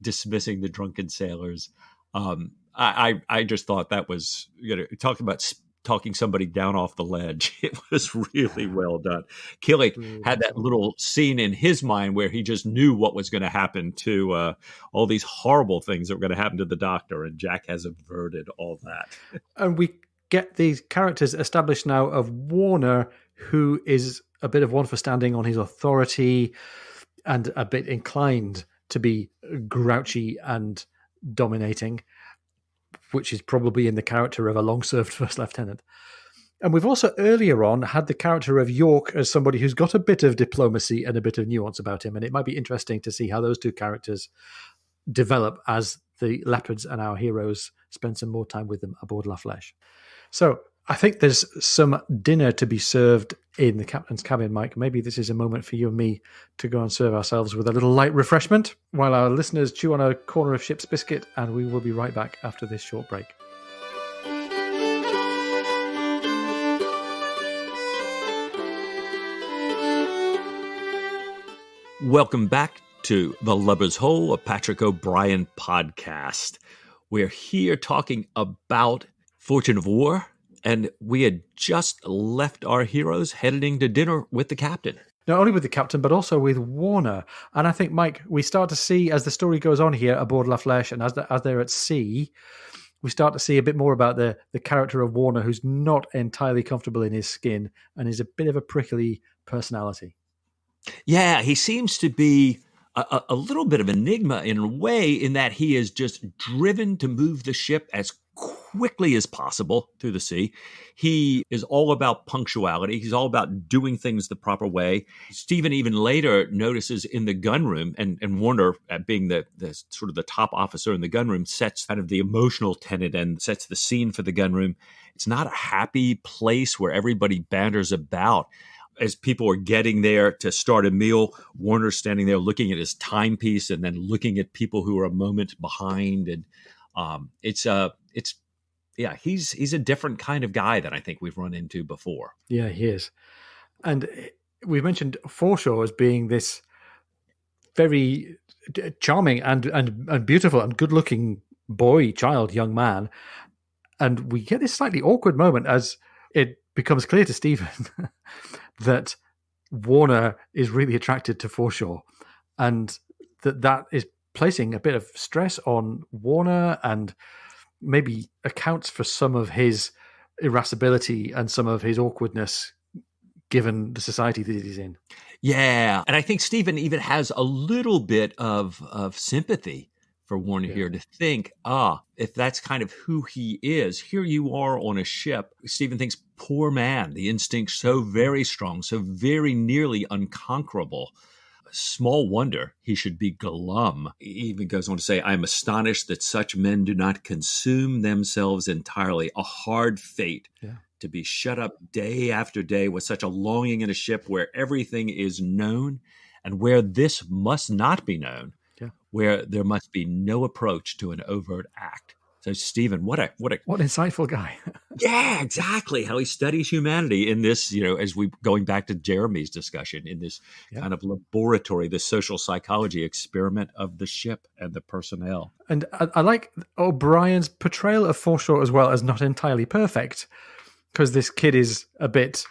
dismissing the drunken sailors. I just thought that was, talking somebody down off the ledge. It was really well done. Killick had that little scene in his mind where he just knew what was going to happen to all these horrible things that were going to happen to the doctor, and Jack has averted all that. And we get these characters established now of Warner, who is a bit of one for standing on his authority and a bit inclined to be grouchy and dominating, which is probably in the character of a long-served first lieutenant. And we've also earlier on had the character of York as somebody who's got a bit of diplomacy and a bit of nuance about him. And it might be interesting to see how those two characters develop as the Leopards and our heroes spend some more time with them aboard La Flèche. So I think there's some dinner to be served in the captain's cabin, Mike. Maybe this is a moment for you and me to go and serve ourselves with a little light refreshment while our listeners chew on a corner of ship's biscuit, and we will be right back after this short break. Welcome back to The Lubber's Hole, a Patrick O'Brien podcast. We're here talking about Fortune of War, and we had just left our heroes heading to dinner with the captain. Not only with the captain, but also with Warner. And I think, Mike, we start to see, as the story goes on here aboard La Flèche and as they're at sea, we start to see a bit more about the character of Warner, who's not entirely comfortable in his skin and is a bit of a prickly personality. Yeah, he seems to be a little bit of an enigma in a way, in that he is just driven to move the ship as quickly as possible through the sea. He is all about punctuality. He's all about doing things the proper way. Stephen even later notices in the gunroom, and Warner, being the sort of the top officer in the gunroom, sets kind of the emotional tenet and sets the scene for the gunroom. It's not a happy place where everybody banters about. As people are getting there to start a meal, Warner's standing there looking at his timepiece and then looking at people who are a moment behind. And he's a different kind of guy than I think we've run into before. Yeah, he is. And we mentioned Forshaw as being this very charming and beautiful and good-looking young man. And we get this slightly awkward moment as it becomes clear to Stephen that Warner is really attracted to Forshaw, and that is placing a bit of stress on Warner and maybe accounts for some of his irascibility and some of his awkwardness given the society that he's in. Yeah, and I think Stephen even has a little bit of sympathy for Warner here, to think, if that's kind of who he is, here you are on a ship. Stephen thinks, poor man, the instinct's so very strong, so very nearly unconquerable. Small wonder he should be glum. He even goes on to say, I'm astonished that such men do not consume themselves entirely. A hard fate to be shut up day after day with such a longing in a ship where everything is known and where this must not be known. Where there must be no approach to an overt act. So, Stephen, what insightful guy. Yeah, exactly. How he studies humanity in this, as we going back to Jeremy's discussion, in this kind of laboratory, the social psychology experiment of the ship and the personnel. And I like O'Brien's portrayal of Forshaw as well as not entirely perfect, because this kid is a bit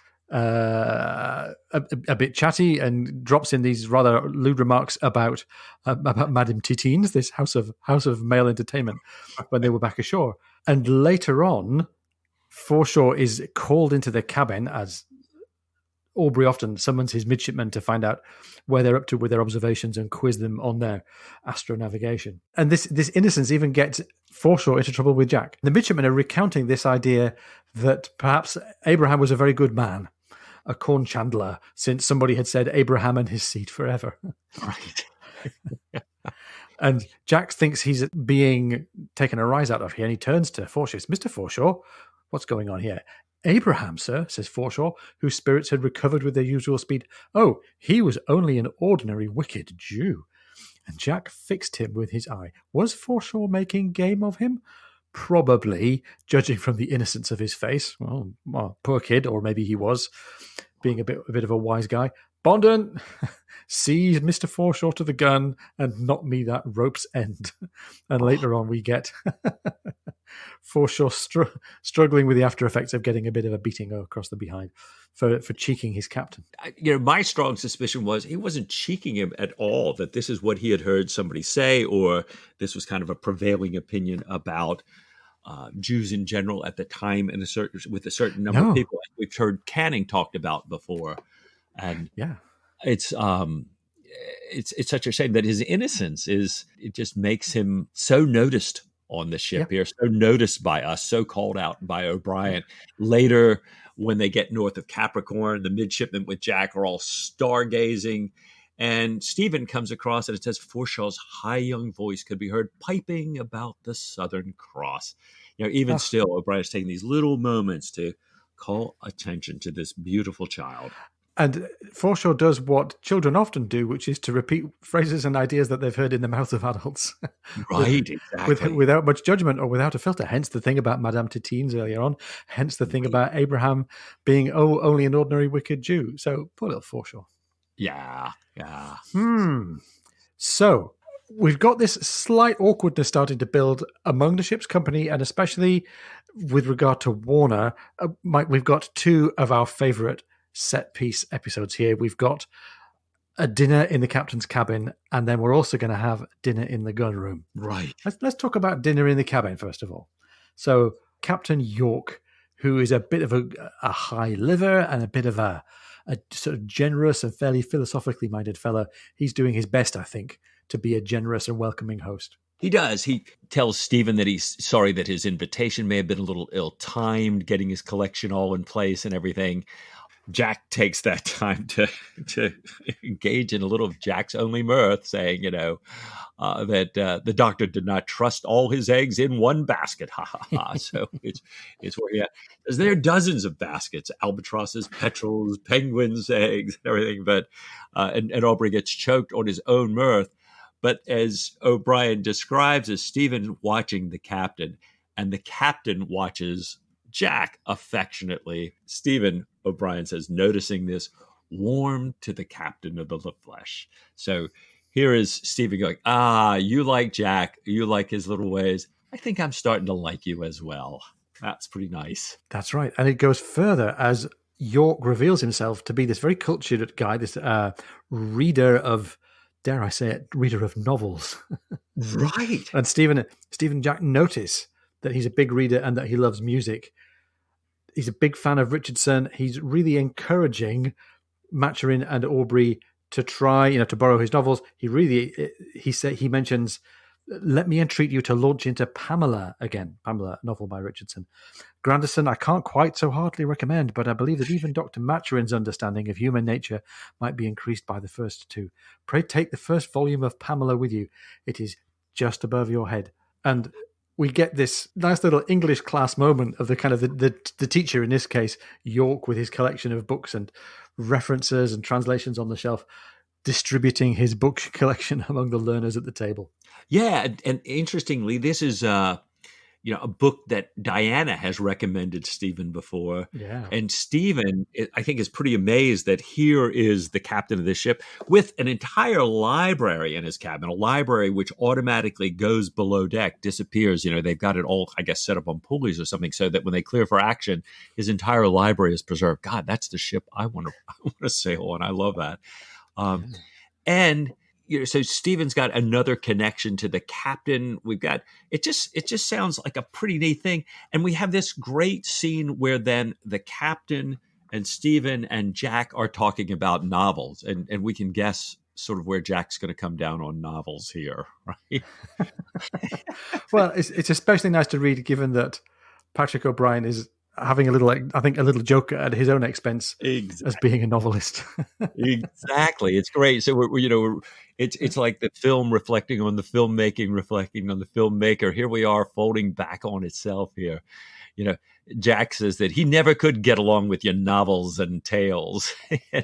chatty and drops in these rather lewd remarks about Madame Titine's, this house of male entertainment, when they were back ashore. And later on, Forshaw is called into the cabin, as Aubrey often summons his midshipmen to find out where they're up to with their observations and quiz them on their astronavigation. And this innocence even gets Forshaw into trouble with Jack. The midshipmen are recounting this idea that perhaps Abraham was a very good man, a corn chandler, since somebody had said Abraham and his seed forever. Right. And Jack thinks he's being taken a rise out of here, and he turns to Forshaw. Mr. Forshaw, what's going on here? Abraham, sir, says Forshaw, whose spirits had recovered with their usual speed. Oh, he was only an ordinary wicked Jew. And Jack fixed him with his eye. Was Forshaw making game of him? Probably, judging from the innocence of his face. Well, poor kid, or maybe he was, being a bit of a wise guy. Bondon, seize Mr. Forshaw to the gun and knock me that rope's end. And later on we get Forshaw struggling with the after effects of getting a bit of a beating across the behind for cheeking his captain. My strong suspicion was he wasn't cheeking him at all, that this is what he had heard somebody say, or this was kind of a prevailing opinion about Jews in general at the time with a certain number of people. We've heard Canning talked about before. And it's such a shame that his innocence it just makes him so noticed on the ship here, so noticed by us, so called out by O'Brien. Later, when they get north of Capricorn, the midshipmen with Jack are all stargazing, and Stephen comes across and it says Forshaw's high young voice could be heard piping about the Southern Cross. Even still, O'Brien's taking these little moments to call attention to this beautiful child. And Forshaw does what children often do, which is to repeat phrases and ideas that they've heard in the mouths of adults. Right, exactly. Without much judgment or without a filter. Hence the thing about Madame Titines earlier on. Hence the thing about Abraham being, only an ordinary wicked Jew. So, poor little Forshaw. Yeah. So, we've got this slight awkwardness starting to build among the ship's company, and especially with regard to Warner. Mike, we've got two of our favourite set piece episodes here. We've got a dinner in the captain's cabin, and then we're also going to have dinner in the gun room. Right. Let's talk about dinner in the cabin first of all. So Captain York, who is a bit of a high liver and a bit of a sort of generous and fairly philosophically minded fellow, he's doing his best, I think, to be a generous and welcoming host. He does. He tells Stephen that he's sorry that his invitation may have been a little ill-timed, getting his collection all in place and everything. Jack takes that time to engage in a little of Jack's only mirth, saying, that the doctor did not trust all his eggs in one basket. Ha ha ha. So it's where there are dozens of baskets, albatrosses, petrels, penguins, eggs, everything. But and Aubrey gets choked on his own mirth. But as O'Brien describes, as Stephen watching the captain, and the captain watches Jack affectionately, Stephen, O'Brien says, noticing this, warmed to the captain of the flesh. So here is Stephen going, you like Jack, you like his little ways. I think I'm starting to like you as well. That's pretty nice. That's right. And it goes further as York reveals himself to be this very cultured guy, this reader of, dare I say it, reader of novels. Right. And Stephen and Jack notice that he's a big reader and that he loves music. He's a big fan of Richardson. He's really encouraging Maturin and Aubrey to try, to borrow his novels. He mentions, let me entreat you to launch into Pamela again. Pamela, novel by Richardson. Grandison, I can't quite so heartily recommend, but I believe that even Dr. Maturin's understanding of human nature might be increased by the first two. Pray take the first volume of Pamela with you. It is just above your head. And we get this nice little English class moment of the kind of the teacher, in this case, York, with his collection of books and references and translations on the shelf, distributing his book collection among the learners at the table. Yeah, and interestingly, this is a book that Diana has recommended Stephen before. Yeah. And Stephen, I think, is pretty amazed that here is the captain of this ship with an entire library in his cabin, a library which automatically goes below deck, disappears. They've got it all, I guess, set up on pulleys or something so that when they clear for action, his entire library is preserved. God, that's the ship I want to sail on. I love that. And so Stephen's got another connection to the captain. We've got it just sounds like a pretty neat thing. And we have this great scene where then the captain and Stephen and Jack are talking about novels, and we can guess sort of where Jack's going to come down on novels here, right? Well, it's especially nice to read, given that Patrick O'Brien is having a little joke at his own expense. Exactly. As being a novelist. Exactly. It's great. So it's like the film reflecting on the filmmaking, reflecting on the filmmaker. Here we are folding back on itself here. Jack says that he never could get along with your novels and tales.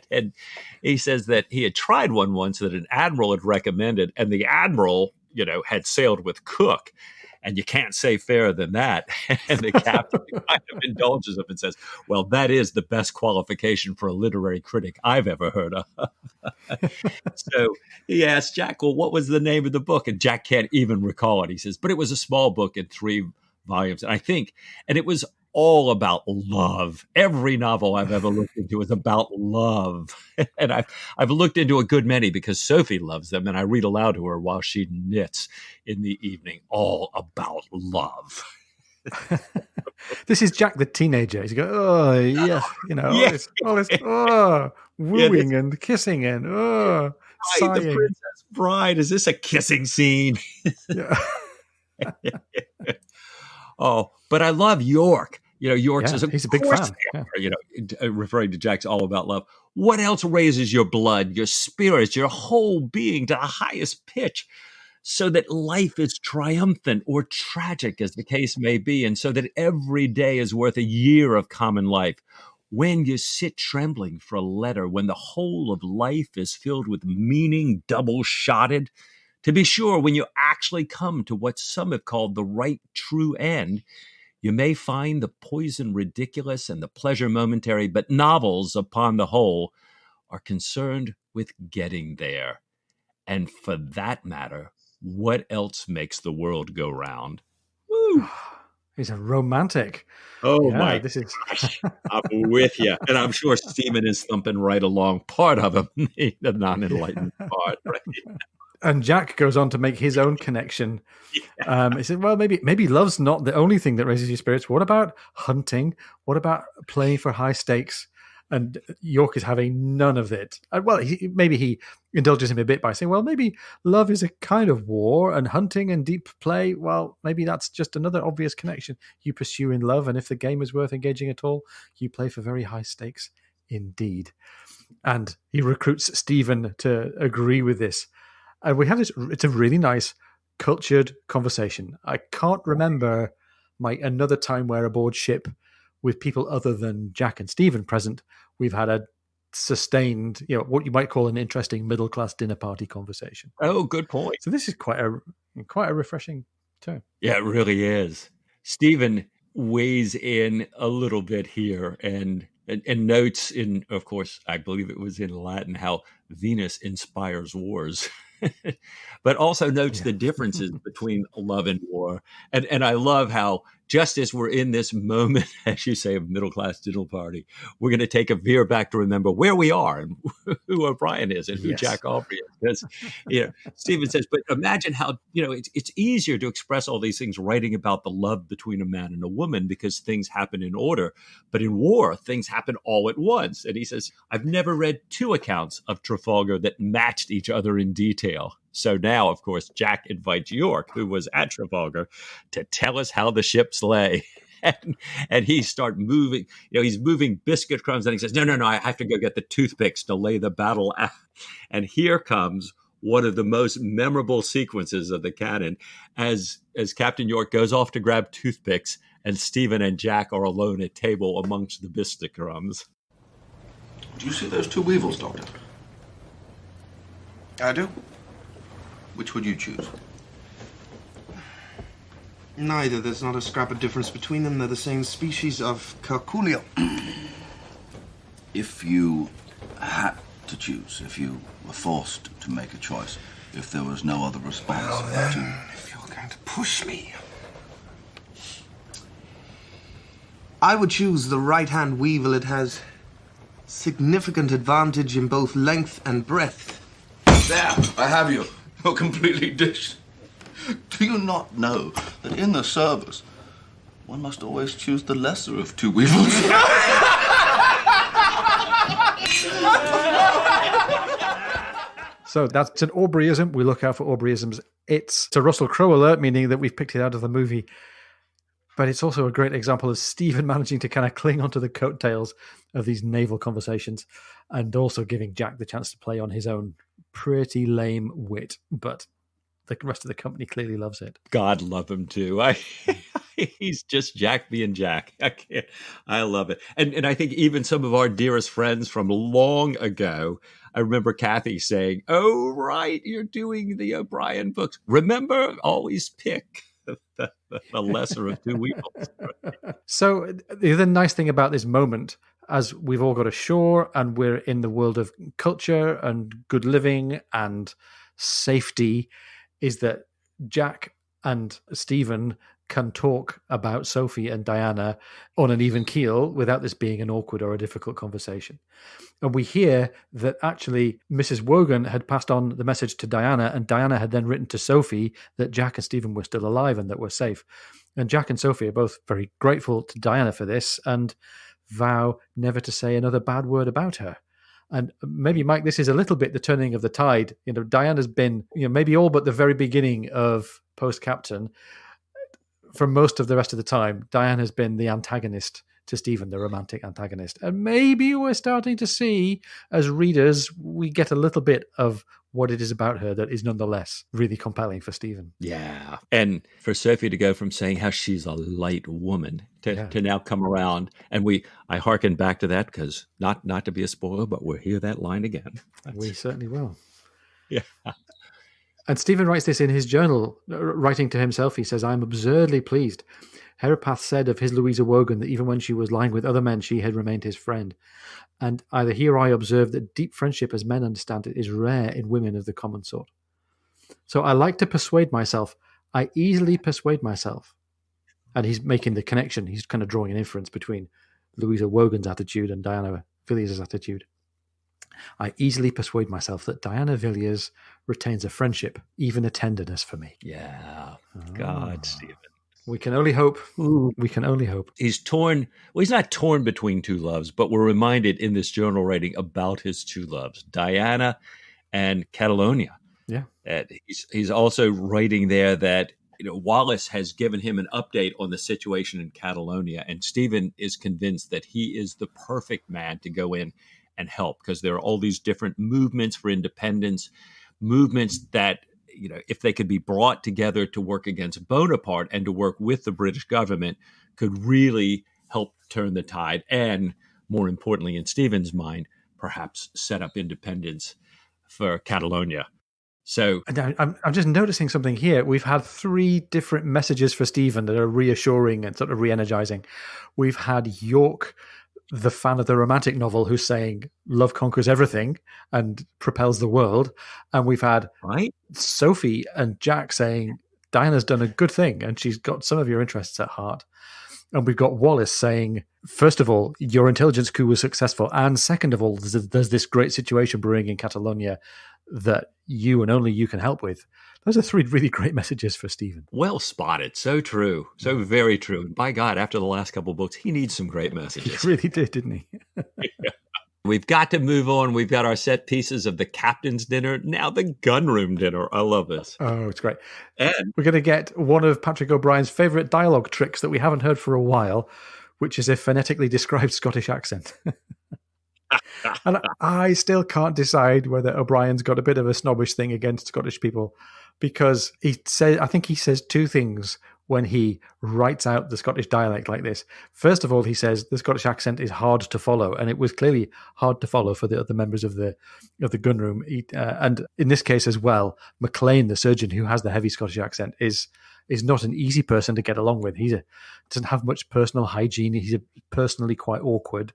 And he says that he had tried one once that an admiral had recommended, and the admiral, had sailed with Cook. And you can't say fairer than that. And the captain kind of indulges him and says, well, that is the best qualification for a literary critic I've ever heard of. So he asks Jack, well, what was the name of the book? And Jack can't even recall it. He says, but it was a small book in 3 volumes. And it was all about love. Every novel I've ever looked into is about love. And I've looked into a good many because Sophie loves them, and I read aloud to her while she knits in the evening, all about love. This is Jack the teenager. He's going, oh, yeah, all this wooing and kissing and sighing. The Princess Bride. Is this a kissing scene? Yeah. Oh, but I love York. York says, he's a big fan. Yeah. Referring to Jack's all about love. What else raises your blood, your spirits, your whole being to the highest pitch, so that life is triumphant or tragic, as the case may be, and so that every day is worth a year of common life? When you sit trembling for a letter, when the whole of life is filled with meaning double-shotted, to be sure, when you actually come to what some have called the right true end, you may find the poison ridiculous and the pleasure momentary, but novels, upon the whole, are concerned with getting there. And for that matter, what else makes the world go round? Woo! He's a romantic. Oh, this is. I'm with you. And I'm sure Stephen is thumping right along, part of him, the non-enlightened part, right? And Jack goes on to make his own connection. He said, well, maybe love's not the only thing that raises your spirits. What about hunting? What about playing for high stakes? And York is having none of it. Maybe he indulges him a bit by saying, well, maybe love is a kind of war, and hunting and deep play, well, maybe that's just another obvious connection you pursue in love. And if the game is worth engaging at all, you play for very high stakes indeed. And he recruits Stephen to agree with this. And we have this, it's a really nice, cultured conversation. I can't remember another time where aboard ship with people other than Jack and Stephen present, we've had a sustained, what you might call an interesting middle-class dinner party conversation. Oh, good point. So this is quite a refreshing turn. Yeah, it really is. Stephen weighs in a little bit here and notes in, of course, I believe it was in Latin, how Venus inspires wars. But also notes the differences between love and war. And I love how, just as we're in this moment, as you say, of middle-class dinner party, we're going to take a veer back to remember where we are and who O'Brien is and who Jack Aubrey is. Because, Stephen says, but imagine how, it's easier to express all these things writing about the love between a man and a woman because things happen in order. But in war, things happen all at once. And he says, I've never read 2 accounts of Trafalgar that matched each other in detail. So now, of course, Jack invites York, who was at Trafalgar, to tell us how the ships lay. And he starts moving, he's moving biscuit crumbs. And he says, no, I have to go get the toothpicks to lay the battle out. And here comes one of the most memorable sequences of the canon as Captain York goes off to grab toothpicks and Stephen and Jack are alone at table amongst the biscuit crumbs. Do you see those 2 weevils, Doctor? I do. Which would you choose? Neither. There's not a scrap of difference between them. They're the same species of curculio. If you had to choose, if you were forced to make a choice, if there was no other response if you're going to push me, I would choose the right-hand weevil. It has significant advantage in both length and breadth. There, I have you. You're completely dished. Do you not know that in the service, one must always choose the lesser of 2 weevils? So that's an Aubreyism. We look out for Aubreyisms. It's a Russell Crowe alert, meaning that we've picked it out of the movie. But it's also a great example of Stephen managing to kind of cling onto the coattails of these naval conversations and also giving Jack the chance to play on his own pretty lame wit. But the rest of the company clearly loves it. God love him too. He's just Jack being Jack. I love it. And I think even some of our dearest friends from long ago, I remember Kathy saying, "Oh, right, you're doing the O'Brien books. Remember, always pick the lesser of two evils." So the other nice thing about this moment, as we've all got ashore and we're in the world of culture and good living and safety, is that Jack and Stephen can talk about Sophie and Diana on an even keel without this being an awkward or a difficult conversation. And we hear that actually Mrs. Wogan had passed on the message to Diana, and Diana had then written to Sophie that Jack and Stephen were still alive and that we're safe. And Jack and Sophie are both very grateful to Diana for this and vow never to say another bad word about her. And maybe, Mike, this is a little bit the turning of the tide. Diana's been, maybe all but the very beginning of Post-Captain. For most of the rest of the time, Diane has been the antagonist to Stephen, the romantic antagonist. And maybe we're starting to see, as readers, we get a little bit of what it is about her that is nonetheless really compelling for Stephen. Yeah. And for Sophie to go from saying how she's a light woman to now come around. And I hearken back to that because not to be a spoiler, but we'll hear that line again. We certainly will. Yeah. And Stephen writes this in his journal, writing to himself. He says, "I'm absurdly pleased. Herapath said of his Louisa Wogan that even when she was lying with other men, she had remained his friend. And either he or I observed that deep friendship, as men understand it, is rare in women of the common sort. So I like to persuade myself. I easily persuade myself." And he's making the connection. He's kind of drawing an inference between Louisa Wogan's attitude and Diana Villiers' attitude. "I easily persuade myself that Diana Villiers retains a friendship, even a tenderness for me." Yeah. God, Stephen. We can only hope. We can only hope. He's torn. Well, he's not torn between two loves, but we're reminded in this journal writing about his two loves, Diana and Catalonia. Yeah. He's also writing there that Wallace has given him an update on the situation in Catalonia, and Stephen is convinced that he is the perfect man to go in and help because there are all these different movements for independence, movements that if they could be brought together to work against Bonaparte and to work with the British government, could really help turn the tide and, more importantly, in Stephen's mind, perhaps set up independence for Catalonia. So I'm just noticing something here. We've had 3 different messages for Stephen that are reassuring and sort of re-energizing. We've had York, the fan of the romantic novel, who's saying love conquers everything and propels the world. And we've had Sophie and Jack saying Diana's done a good thing and she's got some of your interests at heart. And we've got Wallace saying, first of all, your intelligence coup was successful. And second of all, there's this great situation brewing in Catalonia that you and only you can help with. Those are 3 really great messages for Stephen. Well spotted. So true. So very true. And by God, after the last couple of books, he needs some great messages. He really did, didn't he? Yeah. We've got to move on. We've got our set pieces of the captain's dinner. Now the gunroom dinner. I love this. Oh, it's great. And we're going to get one of Patrick O'Brien's favourite dialogue tricks that we haven't heard for a while, which is a phonetically described Scottish accent. And I still can't decide whether O'Brien's got a bit of a snobbish thing against Scottish people, because I think he says 2 things when he writes out the Scottish dialect like this. First of all, he says the Scottish accent is hard to follow, and it was clearly hard to follow for the other members of the gunroom. And in this case as well, McLean, the surgeon who has the heavy Scottish accent, is not an easy person to get along with. He doesn't have much personal hygiene. He's personally quite awkward.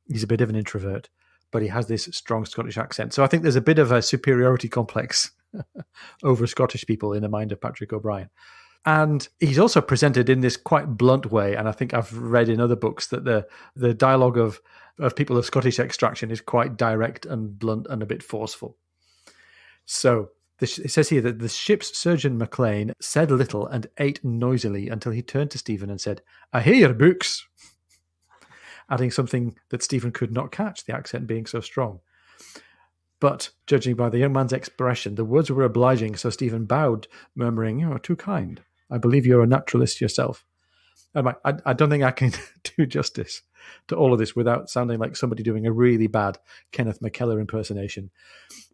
He's a bit of an introvert, but he has this strong Scottish accent. So I think there's a bit of a superiority complex over Scottish people in the mind of Patrick O'Brien. And he's also presented in this quite blunt way. And I think I've read in other books that the dialogue of people of Scottish extraction is quite direct and blunt and a bit forceful. So it says here that the ship's surgeon McLean said little and ate noisily until he turned to Stephen and said, "I hear your books," adding something that Stephen could not catch, the accent being so strong. But, judging by the young man's expression, the words were obliging, so Stephen bowed, murmuring, "You are too kind. I believe you're a naturalist yourself." And I don't think I can do justice to all of this without sounding like somebody doing a really bad Kenneth McKellar impersonation.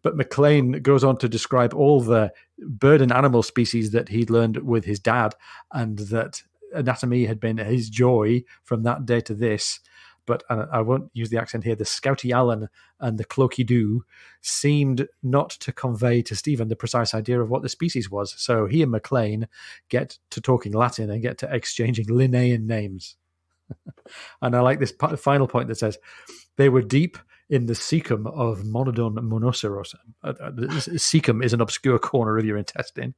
But McLean goes on to describe all the bird and animal species that he'd learned with his dad, and that anatomy had been his joy from that day to this. But I won't use the accent here. The Scouty Allen and the Cloaky Doo seemed not to convey to Stephen the precise idea of what the species was. So he and Maclean get to talking Latin and get to exchanging Linnaean names. And I like this final point that says, they were deep in the cecum of Monodon monoceros. Cecum is an obscure corner of your intestine.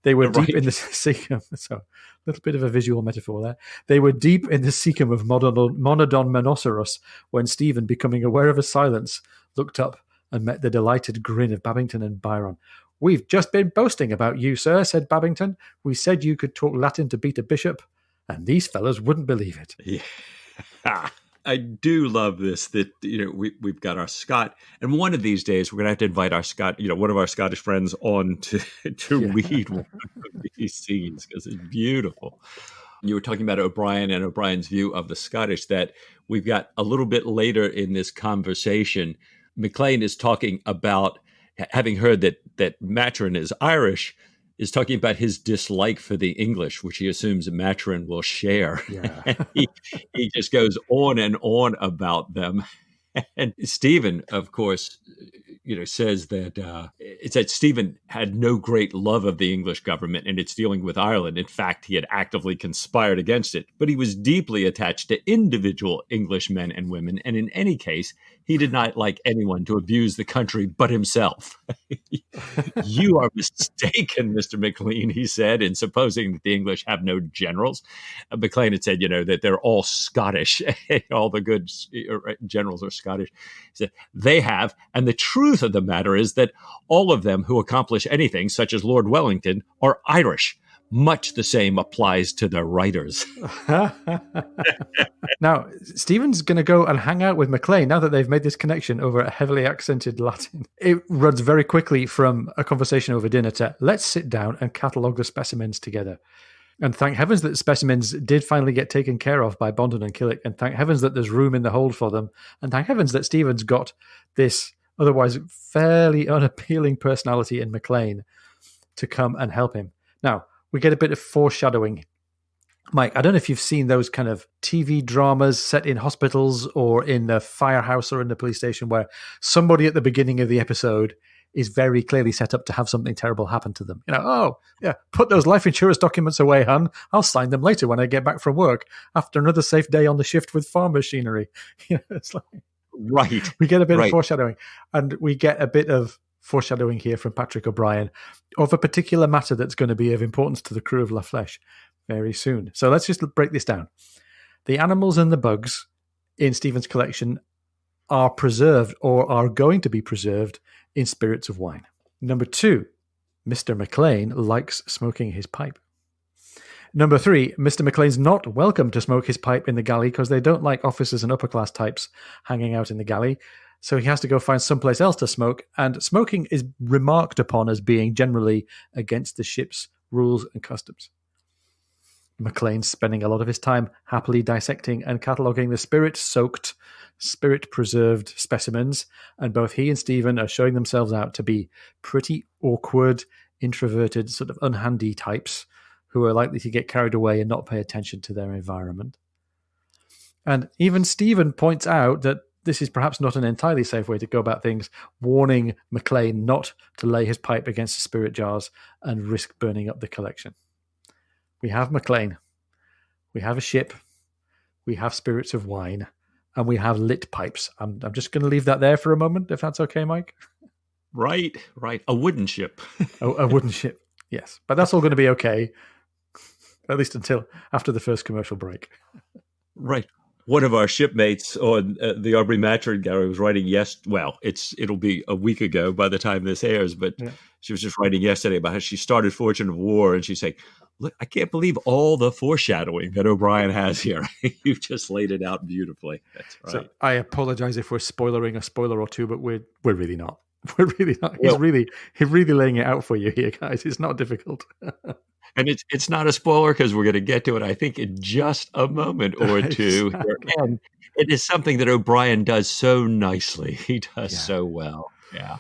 They were deep in the cecum. So a little bit of a visual metaphor there. They were deep in the cecum of Monodon monoceros when Stephen, becoming aware of a silence, looked up and met the delighted grin of Babington and Byron. "We've just been boasting about you, sir," said Babington. "We said you could talk Latin to beat a bishop, and these fellows wouldn't believe it." Yeah. I do love this, that, we've got our Scot, and one of these days we're going to have to invite our Scot, one of our Scottish friends on to read one of these scenes, because it's beautiful. You were talking about O'Brien and O'Brien's view of the Scottish, that we've got a little bit later in this conversation. Maclean is talking about, having heard that Maturin is Irish, is talking about his dislike for the English, which he assumes Maturin will share. Yeah. he just goes on and on about them. And Stephen, of course, says that it's that Stephen had no great love of the English government and its dealing with Ireland. In fact, he had actively conspired against it, but he was deeply attached to individual English men and women. And in any case, he did not like anyone to abuse the country but himself. "You are mistaken, Mr. Maclean," he said, in supposing that the English have no generals. Maclean had said, that they're all Scottish. All the good generals are Scottish. He said, "They have, and the truth of the matter is that all of them who accomplish anything, such as Lord Wellington, are Irish. Much the same applies to the writers." Now, Stephen's going to go and hang out with Maclean now that they've made this connection over a heavily accented Latin. It runs very quickly from a conversation over dinner to, let's sit down and catalogue the specimens together. And thank heavens that specimens did finally get taken care of by Bondon and Killick, and thank heavens that there's room in the hold for them, and thank heavens that Stephen's got this otherwise fairly unappealing personality in Maclean to come and help him. Now, we get a bit of foreshadowing. Mike, I don't know if you've seen those kind of TV dramas set in hospitals or in the firehouse or in the police station where somebody at the beginning of the episode is very clearly set up to have something terrible happen to them. "Oh, yeah, put those life insurance documents away, hon. I'll sign them later when I get back from work after another safe day on the shift with farm machinery." It's like, right. We get a bit of foreshadowing, and we get a bit of foreshadowing here from Patrick O'Brien of a particular matter that's going to be of importance to the crew of La Flèche very soon. So let's just break this down. The animals and the bugs in Stephen's collection are preserved or are going to be preserved in spirits of wine. Number 2, Mr. Maclean likes smoking his pipe. Number 3, Mr. Maclean's not welcome to smoke his pipe in the galley because they don't like officers and upper class types hanging out in the galley. So he has to go find someplace else to smoke, and smoking is remarked upon as being generally against the ship's rules and customs. Maclean's spending a lot of his time happily dissecting and cataloguing the spirit-soaked, spirit-preserved specimens, and both he and Stephen are showing themselves out to be pretty awkward, introverted, sort of unhandy types who are likely to get carried away and not pay attention to their environment. And even Stephen points out that this is perhaps not an entirely safe way to go about things, warning Maclean not to lay his pipe against the spirit jars and risk burning up the collection. We have Maclean, we have a ship, we have spirits of wine, and we have lit pipes. I'm just going to leave that there for a moment, if that's okay, Mike. Right. A wooden ship. A wooden ship, yes. But that's all going to be okay, at least until after the first commercial break. Right. One of our shipmates on the Aubrey Maturin gallery was writing it'll be a week ago by the time this airs, but she was just writing yesterday about how she started Fortune of War, and she's saying, "Look, I can't believe all the foreshadowing that O'Brien has here." You've just laid it out beautifully. That's right. So I apologize if we're spoilering a spoiler or two, but we're really not. We're really not. He's really laying it out for you here, guys. It's not difficult. And it's not a spoiler because we're going to get to it, I think, in just a moment or two. Exactly. And it is something that O'Brien does so nicely. He does so well. Yeah.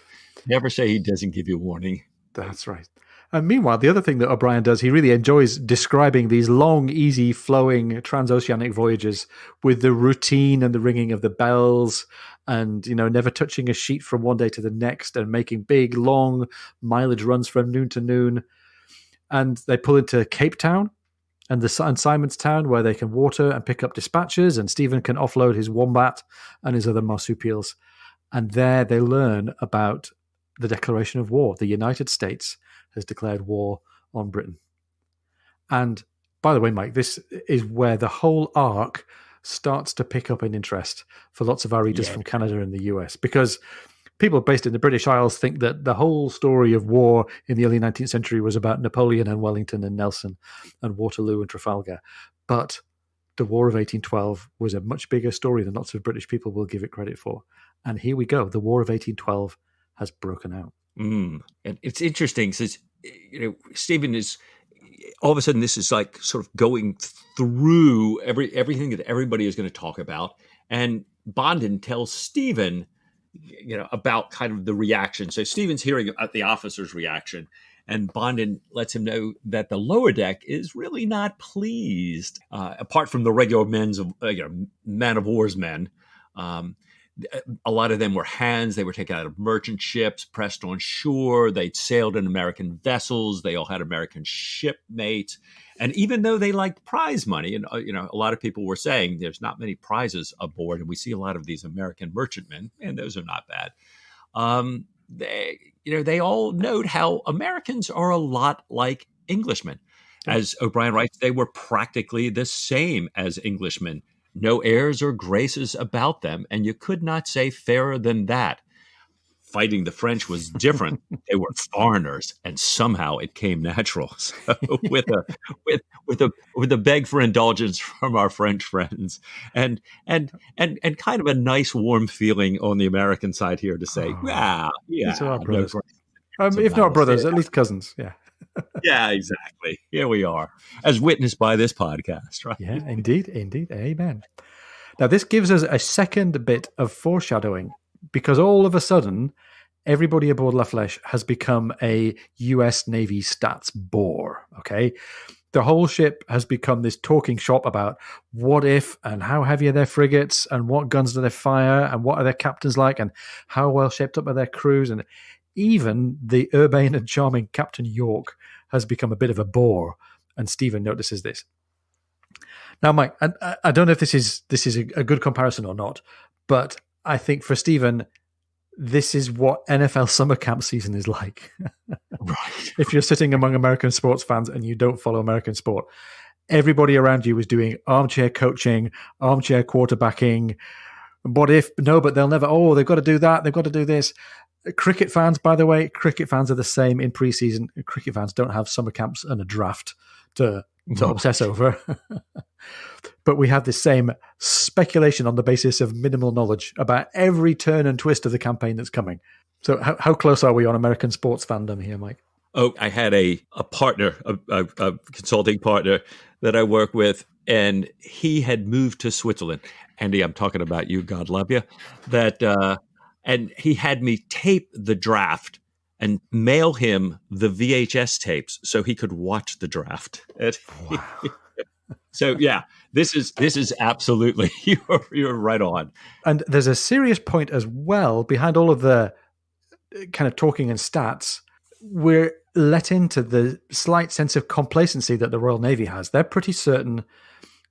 Never say he doesn't give you warning. That's right. And meanwhile, the other thing that O'Brien does, he really enjoys describing these long, easy, flowing transoceanic voyages with the routine and the ringing of the bells and, never touching a sheet from one day to the next and making big, long mileage runs from noon to noon. And they pull into Cape Town and Simon's Town, where they can water and pick up dispatches, and Stephen can offload his wombat and his other marsupials. And there they learn about the declaration of war. The United States has declared war on Britain. And by the way, Mike, this is where the whole arc starts to pick up in interest for lots of our readers from Canada and the US, because people based in the British Isles think that the whole story of war in the early 19th century was about Napoleon and Wellington and Nelson and Waterloo and Trafalgar. But the War of 1812 was a much bigger story than lots of British people will give it credit for. And here we go. The War of 1812 has broken out. And it's interesting because, Stephen is all of a sudden, this is like sort of going through everything that everybody is going to talk about. And Bondin tells Stephen, about kind of the reaction. So Stephen's hearing about the officer's reaction, and Bondin lets him know that the lower deck is really not pleased. Apart from the regular man of war's men, a lot of them were hands. They were taken out of merchant ships, pressed on shore. They'd sailed in American vessels. They all had American shipmates. And even though they liked prize money, and a lot of people were saying there's not many prizes aboard, and we see a lot of these American merchantmen, and those are not bad. They all note how Americans are a lot like Englishmen. As O'Brien writes, they were practically the same as Englishmen. No airs or graces about them, and you could not say fairer than that. Fighting the French was different. They were foreigners, and somehow it came natural. So with a beg for indulgence from our French friends, and kind of a nice warm feeling on the American side here to say, these are our brothers. If not brothers, at least cousins. Yeah. Yeah, exactly. Here we are, as witnessed by this podcast, right? Yeah, indeed. Amen. Now, this gives us a second bit of foreshadowing, because all of a sudden, everybody aboard La Flèche has become a US Navy stats bore, okay? The whole ship has become this talking shop about what if and how heavy are their frigates and what guns do they fire and what are their captains like and how well shaped up are their crews. And even the urbane and charming Captain York has become a bit of a bore, and Stephen notices this. Now, Mike, I don't know if this is a good comparison or not, but I think for Stephen, this is what NFL summer camp season is like. Right. If you're sitting among American sports fans and you don't follow American sport, everybody around you is doing armchair coaching, armchair quarterbacking. What if? No, but they'll never. Oh, they've got to do that. They've got to do this. Cricket fans, by the way, cricket fans are the same in preseason. Cricket fans don't have summer camps and a draft to obsess over. But we have this same speculation on the basis of minimal knowledge about every turn and twist of the campaign that's coming. So how close are we on American sports fandom here, Mike? Oh, I had a partner, a consulting partner that I work with, and he had moved to Switzerland. Andy, I'm talking about you, God love you. And he had me tape the draft and mail him the VHS tapes so he could watch the draft. Wow. So yeah, this is absolutely you're right on. And there's a serious point as well behind all of the kind of talking and stats. We're let into the slight sense of complacency that the Royal Navy has. They're pretty certain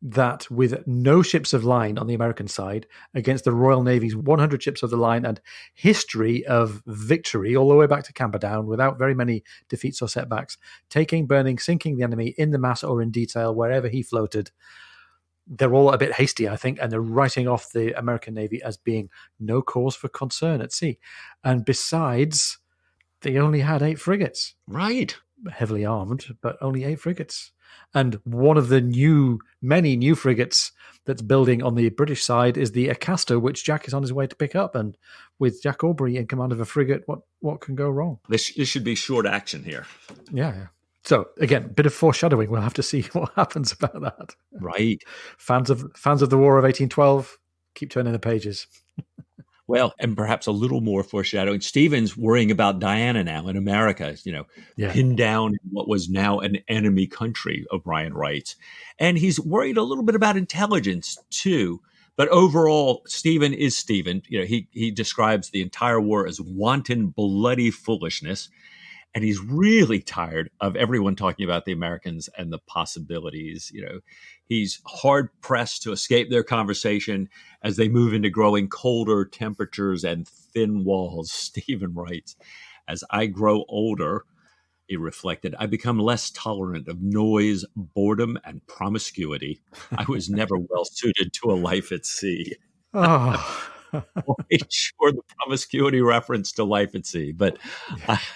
that with no ships of line on the American side against the Royal Navy's 100 ships of the line and history of victory all the way back to Camperdown without very many defeats or setbacks, taking, burning, sinking the enemy in the mass or in detail wherever he floated, they're all a bit hasty, I think, and they're writing off the American Navy as being no cause for concern at sea. And besides, they only had 8 frigates. Right. Heavily armed, but only 8 frigates. And one of the many new frigates that's building on the British side is the Acasta, which Jack is on his way to pick up. And with Jack Aubrey in command of a frigate, what can go wrong? This should be short action here. Yeah. So again, bit of foreshadowing. We'll have to see what happens about that. Right. Fans of the War of 1812, keep turning the pages. Well, and perhaps a little more foreshadowing. Stephen's worrying about Diana now in America, pinned down in what was now an enemy country, O'Brien writes. And he's worried a little bit about intelligence, too. But overall, Stephen is Stephen. He describes the entire war as wanton, bloody foolishness. And he's really tired of everyone talking about the Americans and the possibilities. He's hard pressed to escape their conversation as they move into growing colder temperatures and thin walls. Stephen writes, "As I grow older," he reflected, "I become less tolerant of noise, boredom, and promiscuity. I was never well suited to a life at sea." Oh. Sure, the promiscuity reference to Life at Sea, but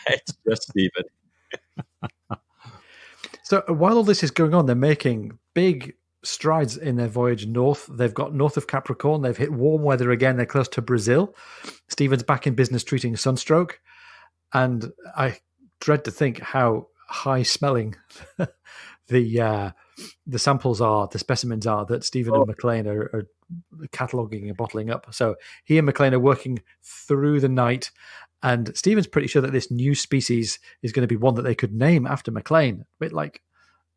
it's just Stephen. So while all this is going on, they're making big strides in their voyage north. They've got north of Capricorn. They've hit warm weather again. They're close to Brazil. Stephen's back in business treating sunstroke. And I dread to think how high-smelling the samples are, the specimens are that Stephen and McLean are cataloguing and bottling up. So he and McLean are working through the night, and Stephen's pretty sure that this new species is going to be one that they could name after McLean, a bit like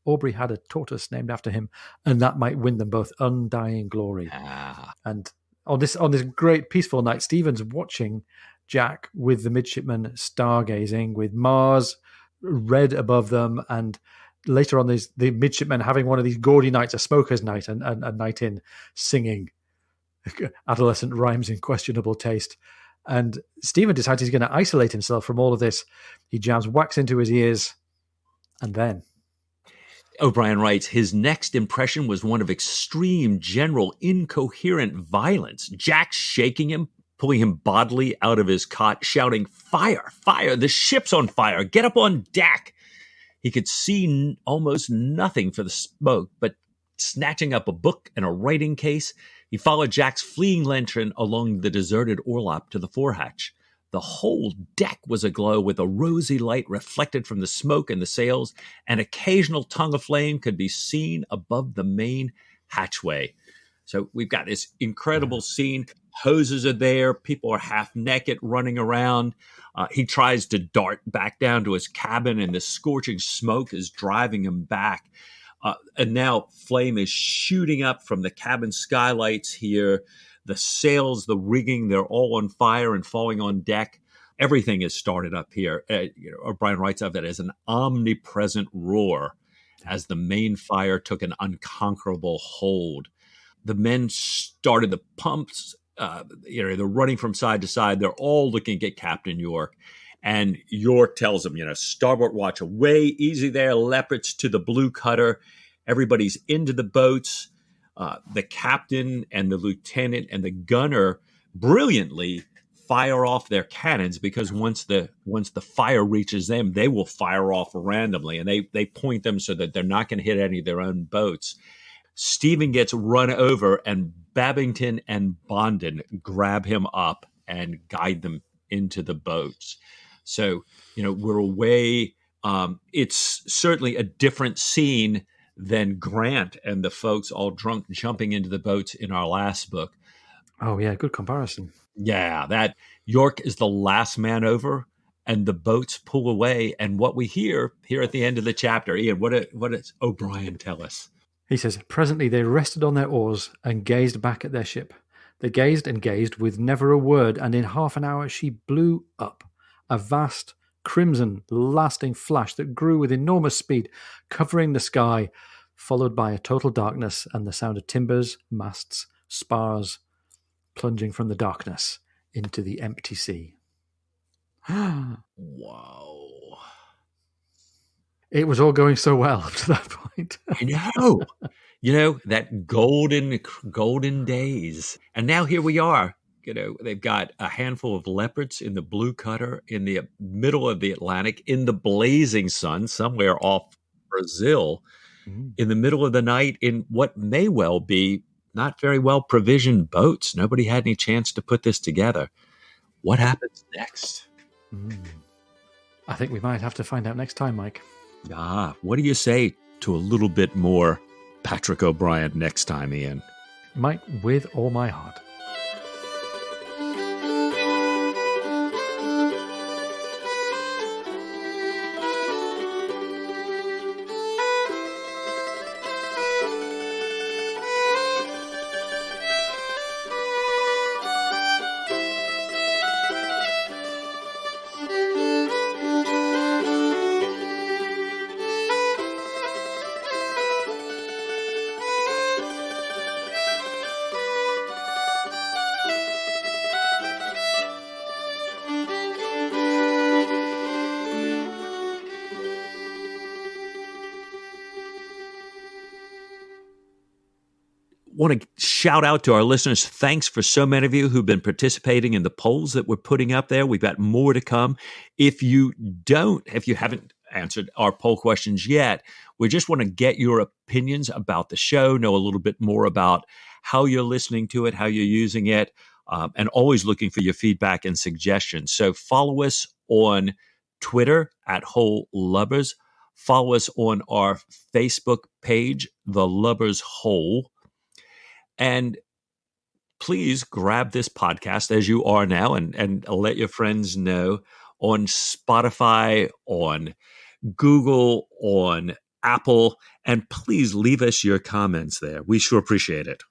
Aubrey had a tortoise named after him, and that might win them both undying glory. And on this great peaceful night, Stephen's watching Jack with the midshipmen stargazing, with Mars red above them, and later on, the midshipmen having one of these gaudy nights, a smoker's night, and a night in singing adolescent rhymes in questionable taste. And Stephen decides he's going to isolate himself from all of this. He jams wax into his ears, and then O'Brien writes, "His next impression was one of extreme, general, incoherent violence. Jack shaking him, pulling him bodily out of his cot, shouting, 'Fire! Fire! The ship's on fire! Get up on deck!' He could see almost nothing for the smoke, but snatching up a book and a writing case, he followed Jack's fleeing lantern along the deserted orlop to the forehatch. The whole deck was aglow with a rosy light reflected from the smoke and the sails. An occasional tongue of flame could be seen above the main hatchway." So we've got this incredible scene. Hoses are there. People are half naked running around. He tries to dart back down to his cabin, and the scorching smoke is driving him back. And now flame is shooting up from the cabin skylights here. The sails, the rigging, they're all on fire and falling on deck. Everything is started up here. O'Brien writes of it as an omnipresent roar as the main fire took an unconquerable hold. The men started the pumps. They're running from side to side. They're all looking at Captain York. And York tells them, starboard watch away, easy there, leopards to the blue cutter. Everybody's into the boats. The captain and the lieutenant and the gunner brilliantly fire off their cannons, because once the fire reaches them, they will fire off randomly, and they point them so that they're not going to hit any of their own boats. Stephen gets run over, and Babington and Bondon grab him up and guide them into the boats. So, we're away. It's certainly a different scene than Grant and the folks all drunk jumping into the boats in our last book. Oh, yeah, good comparison. Yeah, that York is the last man over, and the boats pull away. And what we hear here at the end of the chapter, Ian, what does O'Brien tell us? He says, "Presently they rested on their oars and gazed back at their ship. They gazed and gazed with never a word, and in half an hour she blew up, a vast, crimson, lasting flash that grew with enormous speed, covering the sky, followed by a total darkness and the sound of timbers, masts, spars, plunging from the darkness into the empty sea." Wow. It was all going so well up to that point. I know. That golden days. And now here we are. They've got a handful of leopards in the blue cutter in the middle of the Atlantic, in the blazing sun, somewhere off Brazil, in the middle of the night, in what may well be not very well provisioned boats. Nobody had any chance to put this together. What happens next? I think we might have to find out next time, Mike. What do you say to a little bit more Patrick O'Brien next time, Ian? Mike, with all my heart. want to shout out to our listeners. Thanks for so many of you who've been participating in the polls that we're putting up there. We've got more to come. If you haven't answered our poll questions yet, we just want to get your opinions about the show, know a little bit more about how you're listening to it, how you're using it, and always looking for your feedback and suggestions. So follow us on Twitter at Whole Lubbers. Follow us on our Facebook page, The Lubbers Whole. And please grab this podcast as you are now and let your friends know on Spotify, on Google, on Apple, and please leave us your comments there. We sure appreciate it.